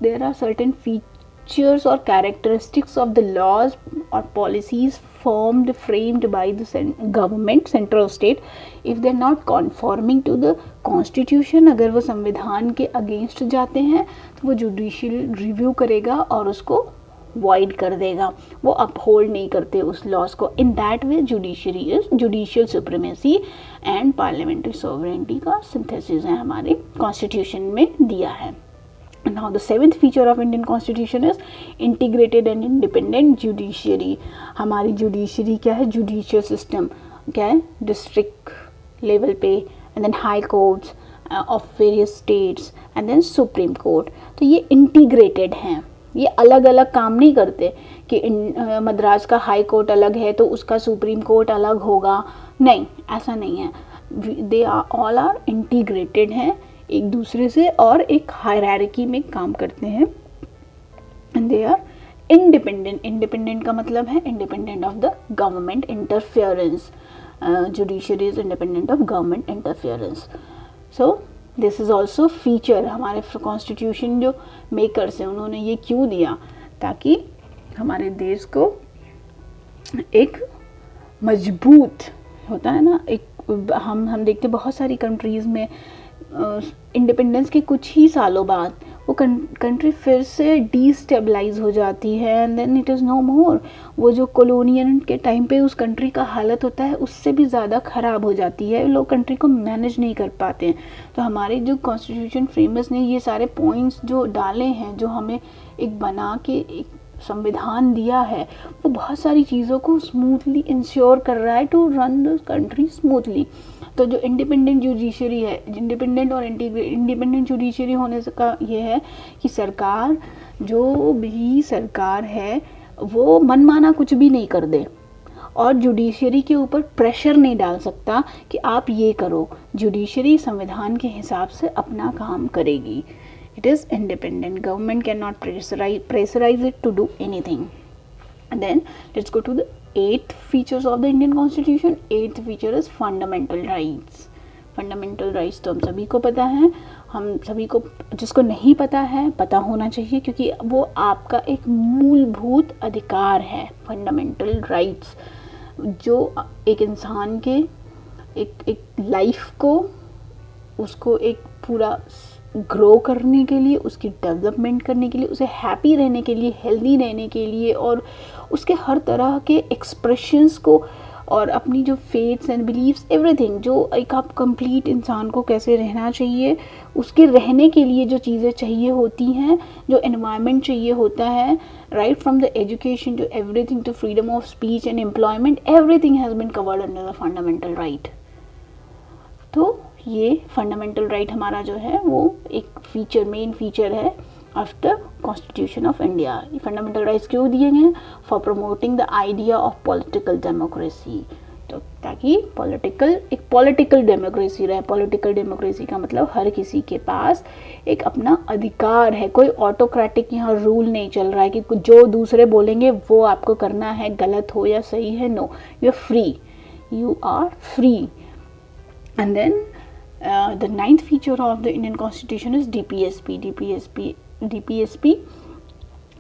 there are certain features or characteristics of the laws or policies framed by the government, central state, if they're not conforming to the constitution, अगर वो संविधान के अगेंस्ट जाते हैं तो वो जुडिशियल रिव्यू करेगा और उसको वॉइड कर देगा, वो अपहोल्ड नहीं करते उस लॉज को. In that way judiciary is judicial supremacy and parliamentary sovereignty का सिंथेसिस है हमारे कॉन्स्टिट्यूशन में दिया है. Now the 7th feature of Indian constitution is integrated and independent judiciary. हमारी जुडिशरी क्या है? जुडिशियल सिस्टम क्या है? डिस्ट्रिक्ट लेवल पे, and then high courts of various states, and then supreme court. तो ये इंटीग्रेटेड हैं, ये अलग अलग काम नहीं करते कि मद्रास का हाई कोर्ट अलग है तो उसका सुप्रीम कोर्ट अलग होगा. नहीं, ऐसा नहीं है. They are all are integrated हैं एक दूसरे से और एक हायरार्की में काम करते हैं. And they are independent. Independent का मतलब है independent of the government interference. Judiciary is independent of government interference. So this is also feature. हमारे कॉन्स्टिट्यूशन जो मेकर्स हैं उन्होंने ये क्यों दिया? ताकि हमारे देश को एक मजबूत होता है ना, एक हम देखते बहुत सारी कंट्रीज़ में इंडिपेंडेंस के कुछ ही सालों बाद वो कंट्री फिर से डीस्टेबलाइज हो जाती है, and then it is no more. वो जो कॉलोनियल के टाइम पे उस कंट्री का हालत होता है उससे भी ज़्यादा ख़राब हो जाती है. लोग कंट्री को मैनेज नहीं कर पाते हैं. तो हमारे जो कॉन्स्टिट्यूशन फ्रेमर्स ने ये सारे पॉइंट्स जो डाले हैं, जो हमें एक बना के एक संविधान दिया है, वो बहुत सारी चीज़ों को स्मूथली इंश्योर कर रहा है to run the country smoothly. तो जो इंडिपेंडेंट जुडिशरी है, इंडिपेंडेंट और इंडिपेंडेंट जुडिशरी होने का ये है कि सरकार, जो भी सरकार है वो मनमाना कुछ भी नहीं कर दे और जुडिशरी के ऊपर प्रेशर नहीं डाल सकता कि आप ये करो. जुडिशरी संविधान के हिसाब से अपना काम करेगी. It is independent. Government cannot pressurize it to do anything. And then let's go to the 8th features of the Indian Constitution. 8th feature is fundamental rights. Fundamental rights तो हम सभी को पता है, हम सभी को, जिसको नहीं पता है पता होना चाहिए, क्योंकि वो आपका एक मूलभूत अधिकार है. फंडामेंटल राइट्स जो एक इंसान के एक लाइफ को, उसको एक पूरा ग्रो करने के लिए, उसकी डेवलपमेंट करने के लिए, उसे हैप्पी रहने के लिए, हेल्दी रहने के लिए, और उसके हर तरह के एक्सप्रेशंस को, और अपनी जो फेथ्स एंड बिलीव्स, एवरीथिंग, जो एक आप कंप्लीट इंसान को कैसे रहना चाहिए, उसके रहने के लिए जो चीज़ें चाहिए होती हैं, जो एनवायरनमेंट चाहिए होता है, right from the education to everything, to freedom of speech and employment, everything has been covered under the fundamental right. तो ये फंडामेंटल राइट हमारा जो है वो एक फीचर, मेन फीचर है आफ्टर कॉन्स्टिट्यूशन ऑफ इंडिया. ये फंडामेंटल राइट्स क्यों दिए गए? For promoting the idea of political democracy. तो ताकि एक पॉलिटिकल डेमोक्रेसी रहे. पॉलिटिकल डेमोक्रेसी का मतलब हर किसी के पास एक अपना अधिकार है. कोई ऑटोक्रेटिक यहाँ रूल नहीं चल रहा है कि जो दूसरे बोलेंगे वो आपको करना है, गलत हो या सही है. No, you are free, you are free. And then the 9th feature of the Indian Constitution is DPSP.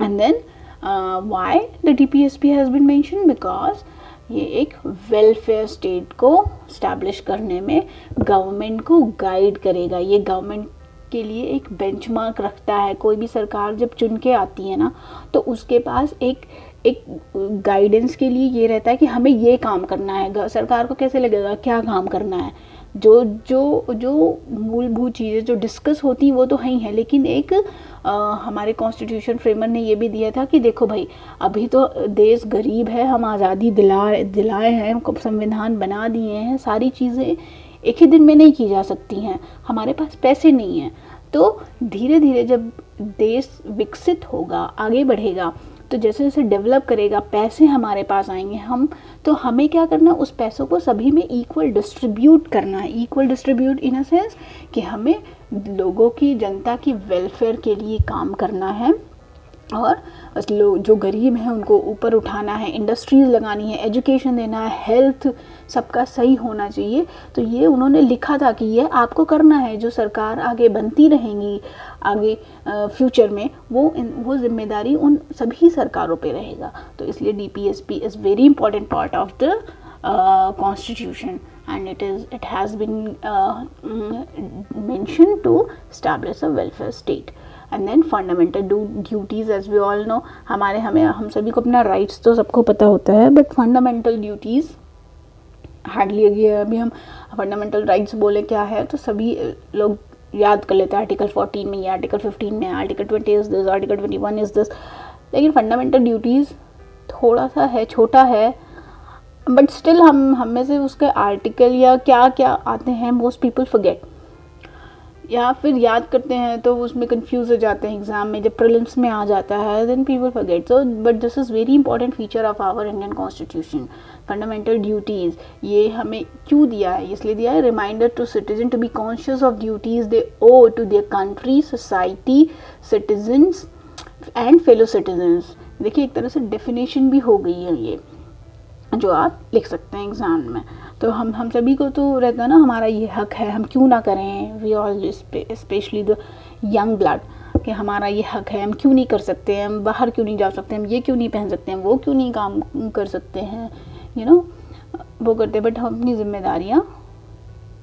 And then why the DPSP has been mentioned? Because ये एक वेलफेयर स्टेट को स्टैब्लिश करने में गवर्नमेंट को guide करेगा. ये government के लिए एक बेंचमार्क रखता है. कोई भी सरकार जब चुन के आती है ना, तो उसके पास एक गाइडेंस के लिए ये रहता है कि हमें ये काम करना है. सरकार को कैसे लगेगा क्या काम करना है? जो मूलभूत चीज़ें जो डिस्कस होती हैं वो तो है ही है, लेकिन एक हमारे कॉन्स्टिट्यूशन फ्रेमर ने ये भी दिया था कि देखो भाई, अभी तो देश गरीब है, हम आज़ादी दिलाए हैं, हमको संविधान बना दिए हैं, सारी चीज़ें एक ही दिन में नहीं की जा सकती हैं, हमारे पास पैसे नहीं हैं. तो धीरे धीरे जब देश विकसित होगा, आगे बढ़ेगा, तो जैसे जैसे डेवलप करेगा, पैसे हमारे पास आएंगे, हमें क्या करना है, उस पैसों को सभी में इक्वल डिस्ट्रीब्यूट करना है. Equal distribute in a sense कि हमें लोगों की, जनता की वेलफेयर के लिए काम करना है, और लोग जो गरीब हैं उनको ऊपर उठाना है, इंडस्ट्रीज़ लगानी है, एजुकेशन देना है, हेल्थ सबका सही होना चाहिए. तो ये उन्होंने लिखा था कि ये आपको करना है. जो सरकार आगे बनती रहेंगी, आगे फ्यूचर में वो जिम्मेदारी उन सभी सरकारों पे रहेगा. तो इसलिए DPSP is very important part of the constitution, and it has been mentioned to establish a welfare state. And then fundamental duties, as we all know, हम सभी को अपना rights तो सबको पता होता है, but fundamental duties हार्डली अभी हम फंडामेंटल राइट्स बोले क्या है तो सभी लोग याद कर लेते हैं. आर्टिकल 14 में या आर्टिकल 15 में, article 20 is this, article 21 is this. लेकिन फंडामेंटल ड्यूटीज़ थोड़ा सा है, छोटा है, बट स्टिल हम में से उसके आर्टिकल या क्या क्या आते हैं मोस्ट पीपल फॉरगेट, या फिर याद करते हैं तो उसमें कंफ्यूज हो जाते हैं एग्जाम में, जब प्रीलिम्स में आ जाता है then people forget. So but this is very important feature of our Indian constitution. Fundamental duties ये हमें क्यों दिया है? इसलिए दिया है, reminder to citizen to be conscious of duties they owe to their country, society, citizens and fellow citizens. देखिए एक तरह से डेफिनेशन भी हो गई है ये, जो आप लिख सकते हैं एग्ज़ाम में. तो हम सभी को तो रहता है ना, हमारा ये हक है, हम क्यों ना करें. We all specially the young blood, कि हमारा ये हक है, हम क्यों नहीं कर सकते, हम बाहर क्यों नहीं जा सकते, हम ये क्यों नहीं पहन सकते हैं, वो क्यों नहीं काम कर सकते हैं, वो करते. बट हम अपनी जिम्मेदारियाँ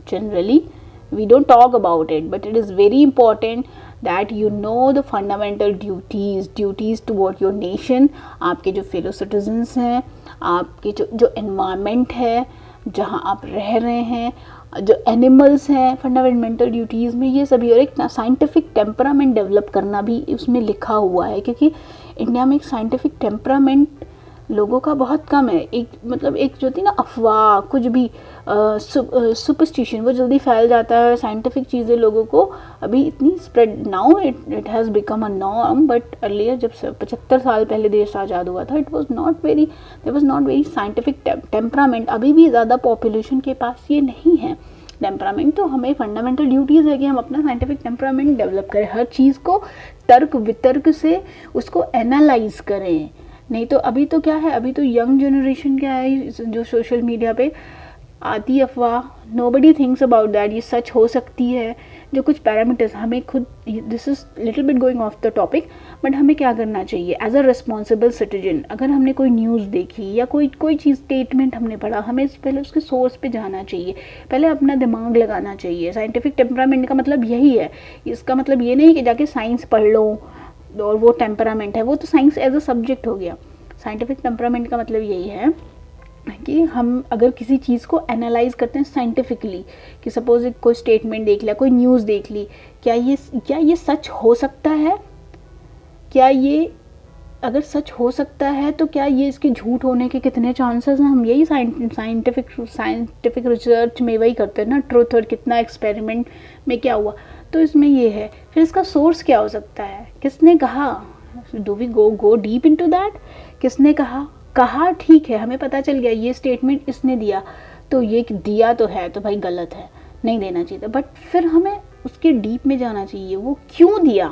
generally we don't talk about it, but it is very important that you know the fundamental duties toward your nation. आपके जो fellow citizens हैं, आपके जो environment है जहाँ आप रह रहे हैं, जो एनिमल्स हैं, फंडामेंटल ड्यूटीज़ में ये सभी. और एक साइंटिफिक टेम्परामेंट डेवलप करना भी उसमें लिखा हुआ है, क्योंकि इंडिया में एक साइंटिफिक टेम्परामेंट लोगों का बहुत कम है. एक जो थी ना अफवाह, कुछ भी सुपरस्टिशन, वो जल्दी फैल जाता है. साइंटिफिक चीज़ें लोगों को अभी इतनी spread, now it has become a norm, but earlier जब 75 साल पहले देश आज़ाद हुआ था, there was not very scientific temperament. अभी भी ज़्यादा पॉपुलेशन के पास ये नहीं है. टेम्परामेंट, तो हमें फंडामेंटल ड्यूटीज़ है कि हम अपना साइंटिफिक टेम्परामेंट डेवलप करें, हर चीज़ को तर्क वितर्क से उसको एनालाइज करें। नहीं तो अभी तो क्या है, अभी तो यंग जनरेशन क्या है, जो सोशल मीडिया पे आती अफवाह, नोबडी थिंक्स अबाउट दैट, ये सच हो सकती है, जो कुछ पैरामीटर्स हमें खुद, this is little bit going of the topic, but हमें क्या करना चाहिए एज अ रिस्पॉन्सिबल सिटीजन, अगर हमने कोई न्यूज़ देखी या कोई चीज़ स्टेटमेंट हमने पढ़ा, हमें पहले उसके सोर्स पे जाना चाहिए, पहले अपना दिमाग लगाना चाहिए। साइंटिफिक टेम्परामेंट का मतलब यही है, इसका मतलब ये नहीं कि जाके साइंस पढ़ लो और वो टेम्परामेंट है, वो तो साइंस एज अ सब्जेक्ट हो गया। साइंटिफिक टेम्परामेंट का मतलब यही है कि हम अगर किसी चीज़ को एनालाइज करते हैं साइंटिफिकली, कि सपोज कोई स्टेटमेंट देख लिया, कोई न्यूज़ देख ली, क्या ये सच हो सकता है, क्या ये अगर सच हो सकता है तो क्या ये इसके झूठ होने के कितने चांसेस हैं। हम यही साइंटिफिक रिसर्च में वही करते हैं ना, ट्रुथ और कितना एक्सपेरिमेंट में क्या हुआ, तो इसमें ये है। फिर इसका सोर्स क्या हो सकता है, किसने कहा, do we go deep into that, किसने कहा ठीक है, हमें पता चल गया ये स्टेटमेंट इसने दिया, तो ये दिया तो है तो भाई गलत है, नहीं देना चाहिए था, बट फिर हमें उसके डीप में जाना चाहिए, वो क्यों दिया,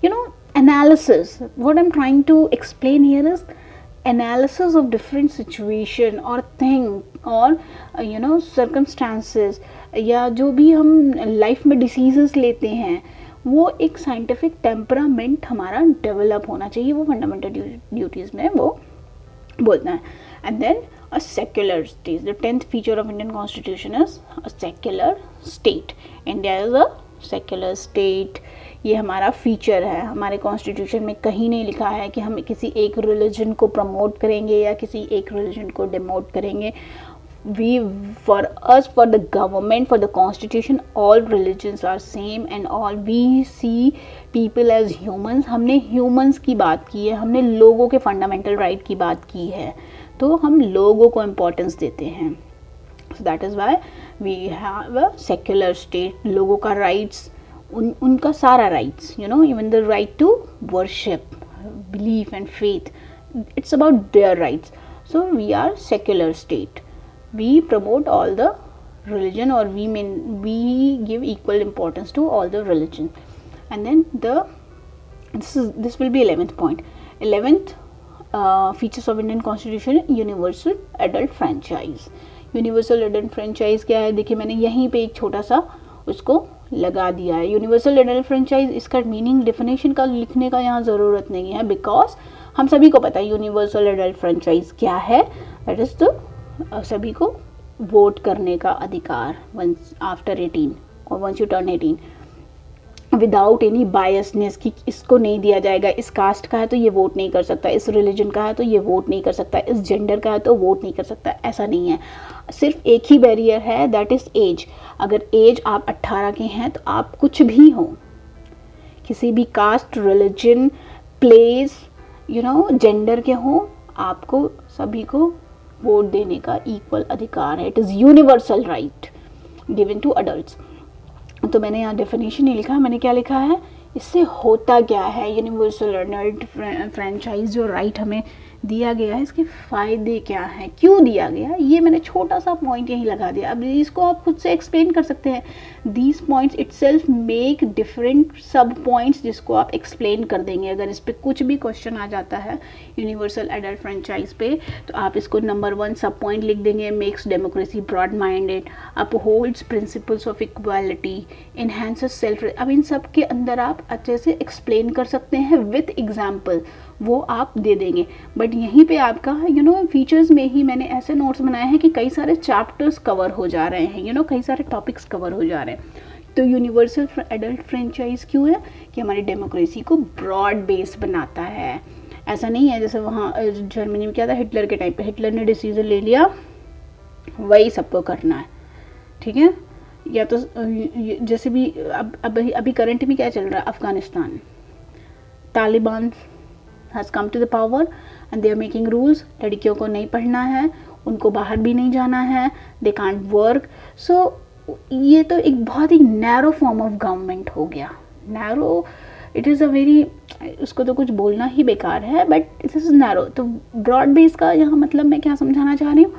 you know, analysis, what I'm trying to explain here is analysis of different situation or thing or circumstances, या जो भी हम लाइफ में डिसीजेस लेते हैं, वो एक साइंटिफिक टेम्परामेंट हमारा डेवलप होना चाहिए, वो फंडामेंटल ड्यूटीज़ में वो बोलना है। And then a secular state, the 10th feature of Indian constitution is a secular state. India is a secular state, ये हमारा फीचर है, हमारे कॉन्स्टिट्यूशन में कहीं नहीं लिखा है कि हम किसी एक रिलीजन को प्रमोट करेंगे या किसी एक रिलीजन को डिमोट करेंगे। For us, for the government, for the constitution, all religions are same and all we see people as humans. हमने humans की बात की है, हमने लोगों के फंडामेंटल राइट की बात की है, तो हम लोगों को इम्पोर्टेंस देते हैं। So that is why we have a secular state. लोगों का राइट्स, उनका सारा rights, even the right to worship, belief and faith, it's about their rights. So we are secular state. We promote all the religion, or we give equal importance to all the religion. And then this will be 11th point. 11th features of Indian Constitution, universal adult franchise. Universal adult franchise क्या है, देखिए मैंने यहीं पे एक छोटा सा उसको लगा दिया है। यूनिवर्सल एडल्ट फ्रेंचाइज, इसका मीनिंग डेफिनेशन का लिखने का यहाँ ज़रूरत नहीं है, बिकॉज हम सभी को पता है यूनिवर्सल एडल्ट फ्रेंचाइज क्या है। दैट इज़ तो सभी को वोट करने का अधिकार वंस आफ्टर 18 और once you turn 18, without any biasness कि इसको नहीं दिया जाएगा, इस कास्ट का है तो ये वोट नहीं कर सकता, इस रिलीजन का है तो ये वोट नहीं कर सकता, इस जेंडर का है तो वोट नहीं कर सकता, ऐसा नहीं है। सिर्फ एक ही बैरियर है, दैट इज़ एज। अगर एज आप 18 के हैं तो आप कुछ भी हो, किसी भी कास्ट, रिलीजन, प्लेस, जेंडर के हो, आपको सभी को वोट देने का इक्वल अधिकार है। It is universal right given to adults. तो मैंने यहाँ डेफिनेशन नहीं लिखा, मैंने क्या लिखा है, इससे होता क्या है, यूनिवर्सल एडल्ट फ्रेंचाइज जो राइट हमें दिया गया है, इसके फ़ायदे क्या हैं, क्यों दिया गया, ये मैंने छोटा सा पॉइंट यहीं लगा दिया। अब इसको आप खुद से एक्सप्लेन कर सकते हैं। These points itself make different सब पॉइंट्स जिसको आप एक्सप्लेन कर देंगे। अगर इस पर कुछ भी क्वेश्चन आ जाता है यूनिवर्सल एडल्ट फ्रेंचाइज पे, तो आप इसको नंबर 1 सब पॉइंट लिख देंगे। Makes democracy broad minded, upholds principles of equality, enhances self. अब इन सब के अंदर आप अच्छे से एक्सप्लेन कर सकते हैं विथ एग्जाम्पल, वो आप दे देंगे। बट यहीं पे आपका फीचर्स में ही मैंने ऐसे नोट्स बनाए हैं कि कई सारे चैप्टर्स कवर हो जा रहे हैं, कई सारे टॉपिक्स कवर हो जा रहे हैं। तो यूनिवर्सल एडल्ट फ्रेंचाइज क्यों है कि हमारी डेमोक्रेसी को ब्रॉड बेस बनाता है। ऐसा नहीं है जैसे वहाँ जर्मनी में क्या था, हिटलर के टाइम पे हिटलर ने डिसीजन ले लिया वही सबको करना है, ठीक है। या तो जैसे भी अभी करंट में क्या चल रहा है, Afghanistan, Taliban has come to the power and they are making rules, लड़कियों को नहीं पढ़ना है, उनको बाहर भी नहीं जाना है, they can't work। so ये तो एक बहुत ही नैरो फॉर्म ऑफ गवर्नमेंट हो गया। Narrow, it is a very, उसको तो कुछ बोलना ही बेकार है, बट दिस इज़ नैरो। तो ब्रॉड बेस का यहाँ मतलब मैं क्या समझाना चाह रही हूँ,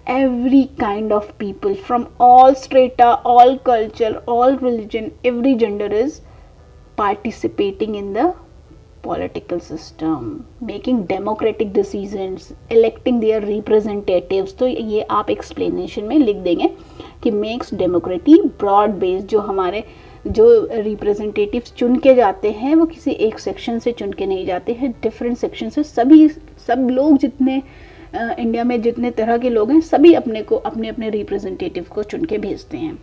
every kind of people from all strata, all culture, all religion, every gender is participating in the political system, making democratic decisions, electing their representatives. तो ये आप एक्सप्लेनेशन में लिख देंगे कि मेक्स डेमोक्रेसी ब्रॉड बेस्ड, जो हमारे जो रिप्रेजेंटेटिव्स चुन के जाते हैं वो किसी एक सेक्शन से चुन के नहीं जाते हैं, डिफरेंट सेक्शन से सब लोग जितने इंडिया में जितने तरह के लोग हैं सभी अपने अपने रिप्रेजेंटेटिव को चुन के भेजते हैं.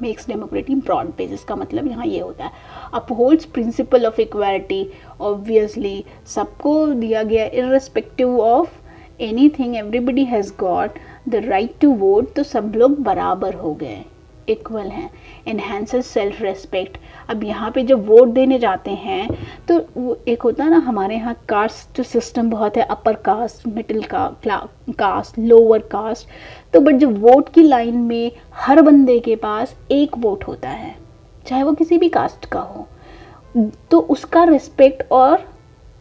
मेक्स डेमोक्रेसी ब्रॉड बेस, इसका मतलब यहाँ ये होता है. Upholds principle of equality, obviously सबको दिया गया irrespective of anything, everybody has got the right to vote, तो सब लोग बराबर हो गए, इक्वल हैं. Enhances self respect. अब यहाँ पे जब वोट देने जाते हैं तो वो एक होता है ना, हमारे यहाँ कास्ट सिस्टम बहुत है, upper caste, middle caste, lower caste. तो बट जब वोट की लाइन में हर बंदे के पास एक वोट होता है, चाहे वो किसी भी कास्ट का हो, तो उसका रिस्पेक्ट, और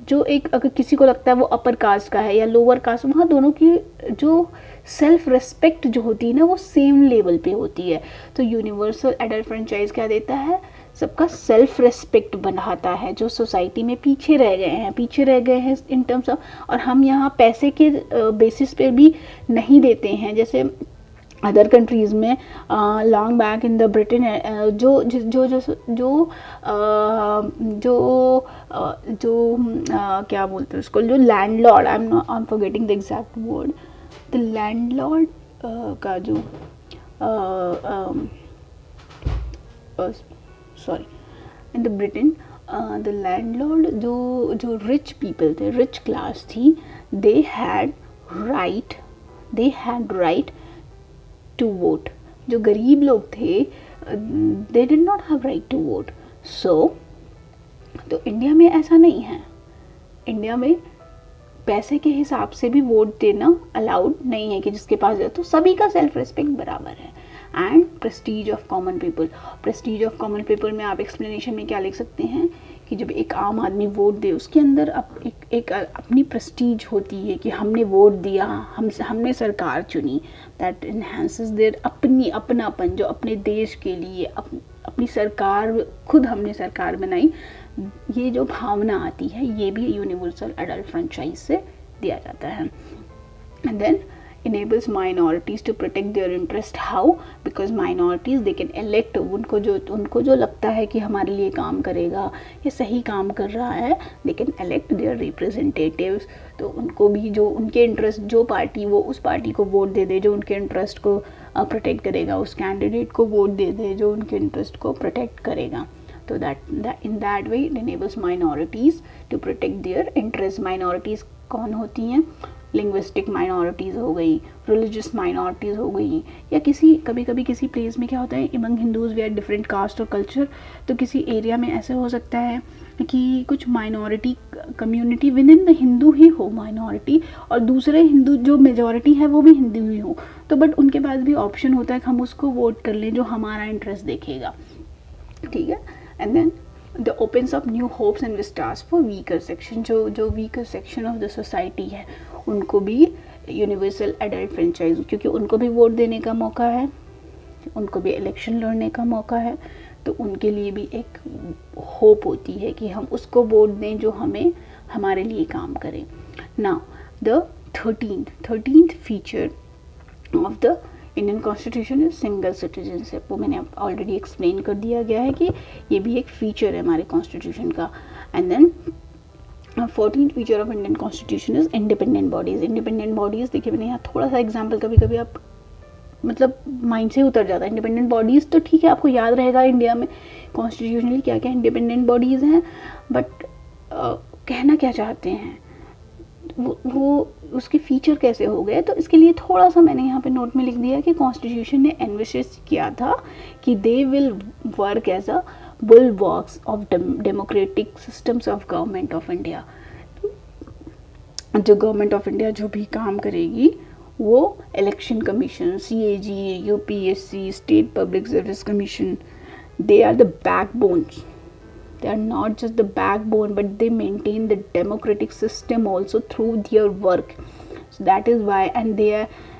जो एक अगर किसी को लगता है वो अपर कास्ट का है या लोअर कास्ट, वहाँ दोनों की जो सेल्फ रिस्पेक्ट जो होती है ना वो सेम लेवल पे होती है. तो यूनिवर्सल एडल्ट फ्रेंचाइज क्या देता है, सबका सेल्फ रिस्पेक्ट बढ़ाता है, जो सोसाइटी में पीछे रह गए हैं इन टर्म्स ऑफ. और हम यहाँ पैसे के बेसिस पे भी नहीं देते हैं, जैसे अदर कंट्रीज़ में long back in the Britain जो जो जो जो जो जो जो क्या बोलते हैं उसको, जो landlord, I am forgetting the exact word, the landlord का जो sorry in the Britain the landlord जो रिच पीपल थे, रिच क्लास थी, they had right to vote. जो गरीब लोग थे they did not have right to vote. So तो इंडिया में ऐसा नहीं है, इंडिया में पैसे के हिसाब से भी वोट देना अलाउड नहीं है कि जिसके पास जाए, तो सभी का सेल्फ रिस्पेक्ट बराबर है. And Prestige of common people. Prestige of common people में आप एक्सप्लेनेशन में क्या लिख सकते हैं कि जब एक आम आदमी वोट दे उसके अंदर एक अपनी प्रेस्टीज होती है कि हमने वोट दिया, हमने सरकार चुनी. दैट इन्हांसेस देयर अपनापन, जो अपने देश के लिए अपनी सरकार, खुद हमने सरकार बनाई, ये जो भावना आती है ये भी यूनिवर्सल एडल्ट फ्रेंचाइज से दिया जाता है. And then enables minorities to protect their interest. How? Because minorities they can elect, उनको जो लगता है कि हमारे लिए काम करेगा, ये सही काम कर रहा है, they can elect their representatives. तो उनको भी जो उनके इंटरेस्ट, जो पार्टी वो उस पार्टी को वोट दे दे जो उनके इंटरेस्ट को प्रोटेक्ट करेगा, उस कैंडिडेट को वोट दे दे जो उनके इंटरेस्ट को प्रोटेक्ट करेगा. तो that in that way it enables minorities to protect their interests. Minorities कौन होती हैं? लिंग्विस्टिक माइनॉरिटीज़ हो गई, रिलीजियस माइनॉरिटीज़ हो गई, या कभी कभी किसी प्लेस में क्या होता है, among Hindus we are different caste और कल्चर. तो किसी एरिया में ऐसे हो सकता है कि कुछ minority community within the Hindu ही हो माइनॉरिटी, और दूसरे हिंदू जो मेजॉरिटी है वो भी हिंदू ही हो. तो बट उनके पास भी ऑप्शन होता है कि हम उसको वोट कर लें जो हमारा इंटरेस्ट देखेगा. ठीक है. And then the opens of new hopes and vistas for weaker section. जो weaker section of the society है उनको भी यूनिवर्सल एडल्ट फ्रेंचाइज, क्योंकि उनको भी वोट देने का मौका है, उनको भी इलेक्शन लड़ने का मौका है, तो उनके लिए भी एक होप होती है कि हम उसको वोट दें जो हमारे लिए काम करे. Now the 13th feature of the Indian constitution is single citizenship. वो मैंने ऑलरेडी एक्सप्लेन कर दिया गया है कि ये भी एक फीचर है हमारे कॉन्स्टिट्यूशन का. And then 14th feature of Indian constitution is independent bodies. Independent bodies देखिए मैंने यहाँ थोड़ा सा एग्जाम्पल कभी आप मतलब माइंड से उतर जाता है. इंडिपेंडेंट बॉडीज़ तो ठीक है, आपको याद रहेगा इंडिया में कॉन्स्टिट्यूशनली क्या क्या इंडिपेंडेंट बॉडीज़ हैं, बट कहना क्या चाहते हैं वो उसके फीचर कैसे हो गए. तो इसके लिए थोड़ा सा मैंने यहाँ पे नोट में लिख दिया कि कॉन्स्टिट्यूशन ने एनविशेस किया था कि they will work as a bulwarks of democratic systems of government of India. जो गवर्नमेंट ऑफ इंडिया जो भी काम करेगी वो election commission, CAG, UPSC, state public service commission, they are the backbones. They are not just the backbone, but they maintain the democratic system also through their work. So that is why, and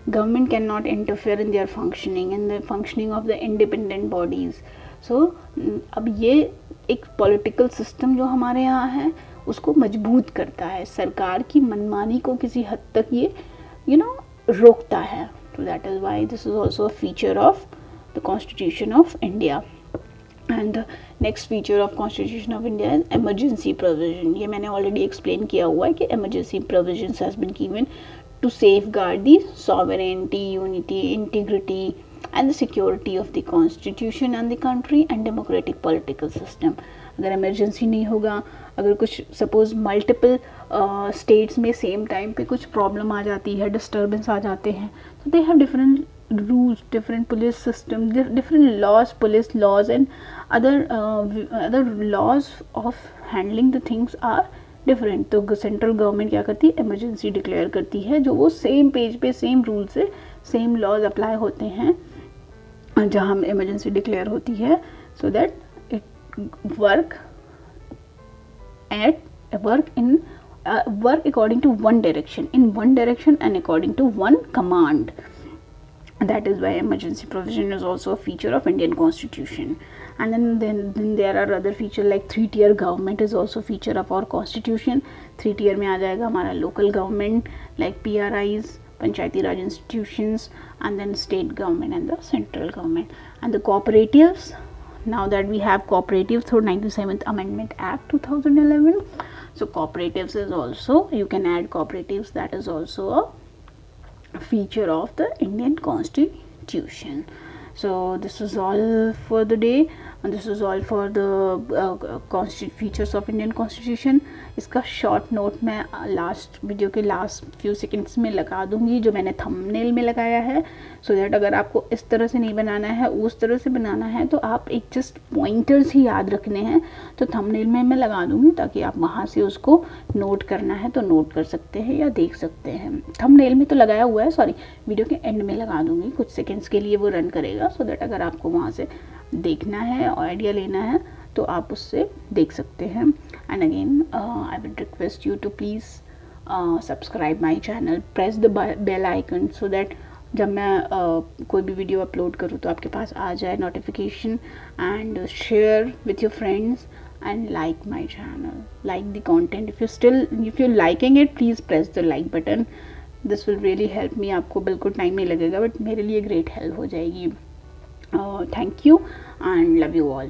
government cannot interfere in their functioning and the functioning of the independent bodies. So अब ये एक political system जो हमारे यहाँ है उसको मजबूत करता है, सरकार की मनमानी को किसी हद तक ये रोकता है. So that is why this is also a feature of the Constitution of India. And the next feature of Constitution of India is emergency provision. ये मैंने already explain किया हुआ है कि emergency provisions has been given to safeguard the sovereignty, unity, integrity and the security of the constitution and the country and democratic political system. अगर emergency नहीं होगा, अगर कुछ suppose multiple states में same time पे कुछ problem आ जाती है, disturbance आ जाते हैं, तो they have different rules, different police system, different laws, police laws and other laws of handling the things are different. तो सेंट्रल गवर्नमेंट क्या करती है, इमरजेंसी डिक्लेयर करती है, जो वो सेम पेज पे सेम रूल से सेम लॉज अप्लाई होते हैं जहाँ इमरजेंसी डिक्लेयर होती है, so that it work according to one direction, in one direction and according to one command. That is why emergency provision is also a feature of Indian Constitution. And then there are other features like 3-tier government is also feature of our Constitution. 3-tier में आ जाएगा हमारा local government like PRIs, Panchayati Raj institutions, and then state government and the central government. And the cooperatives, now that we have cooperatives through 97th Amendment Act 2011. So cooperatives is also, you can add cooperatives, that is also a feature of the Indian Constitution. So this is all for the day and this is all for the features of Indian Constitution. इसका short note मैं last video के last few seconds में लगा दूंगी जो मैंने thumbnail में लगाया है, सो दैट अगर आपको इस तरह से नहीं बनाना है, उस तरह से बनाना है, तो आप एक जस्ट पॉइंटर्स ही याद रखने हैं, तो थंबनेल में मैं लगा दूंगी ताकि आप वहाँ से उसको नोट करना है तो नोट कर सकते हैं या देख सकते हैं. थंबनेल में तो लगाया हुआ है, सॉरी वीडियो के एंड में लगा दूंगी, कुछ सेकेंड्स के लिए वो रन करेगा, सो दैट अगर आपको वहाँ से देखना है और आइडिया लेना है तो आप उससे देख सकते हैं. And again I will request you to please subscribe my channel, press the bell icon so that जब मैं कोई भी वीडियो अपलोड करूँ तो आपके पास आ जाए notification. And share with your friends and like my channel, like the content. if you're liking it, please press the like button. This will really help me. आपको बिल्कुल टाइम नहीं लगेगा बट मेरे लिए ग्रेट हेल्प हो जाएगी. Thank you and love you all.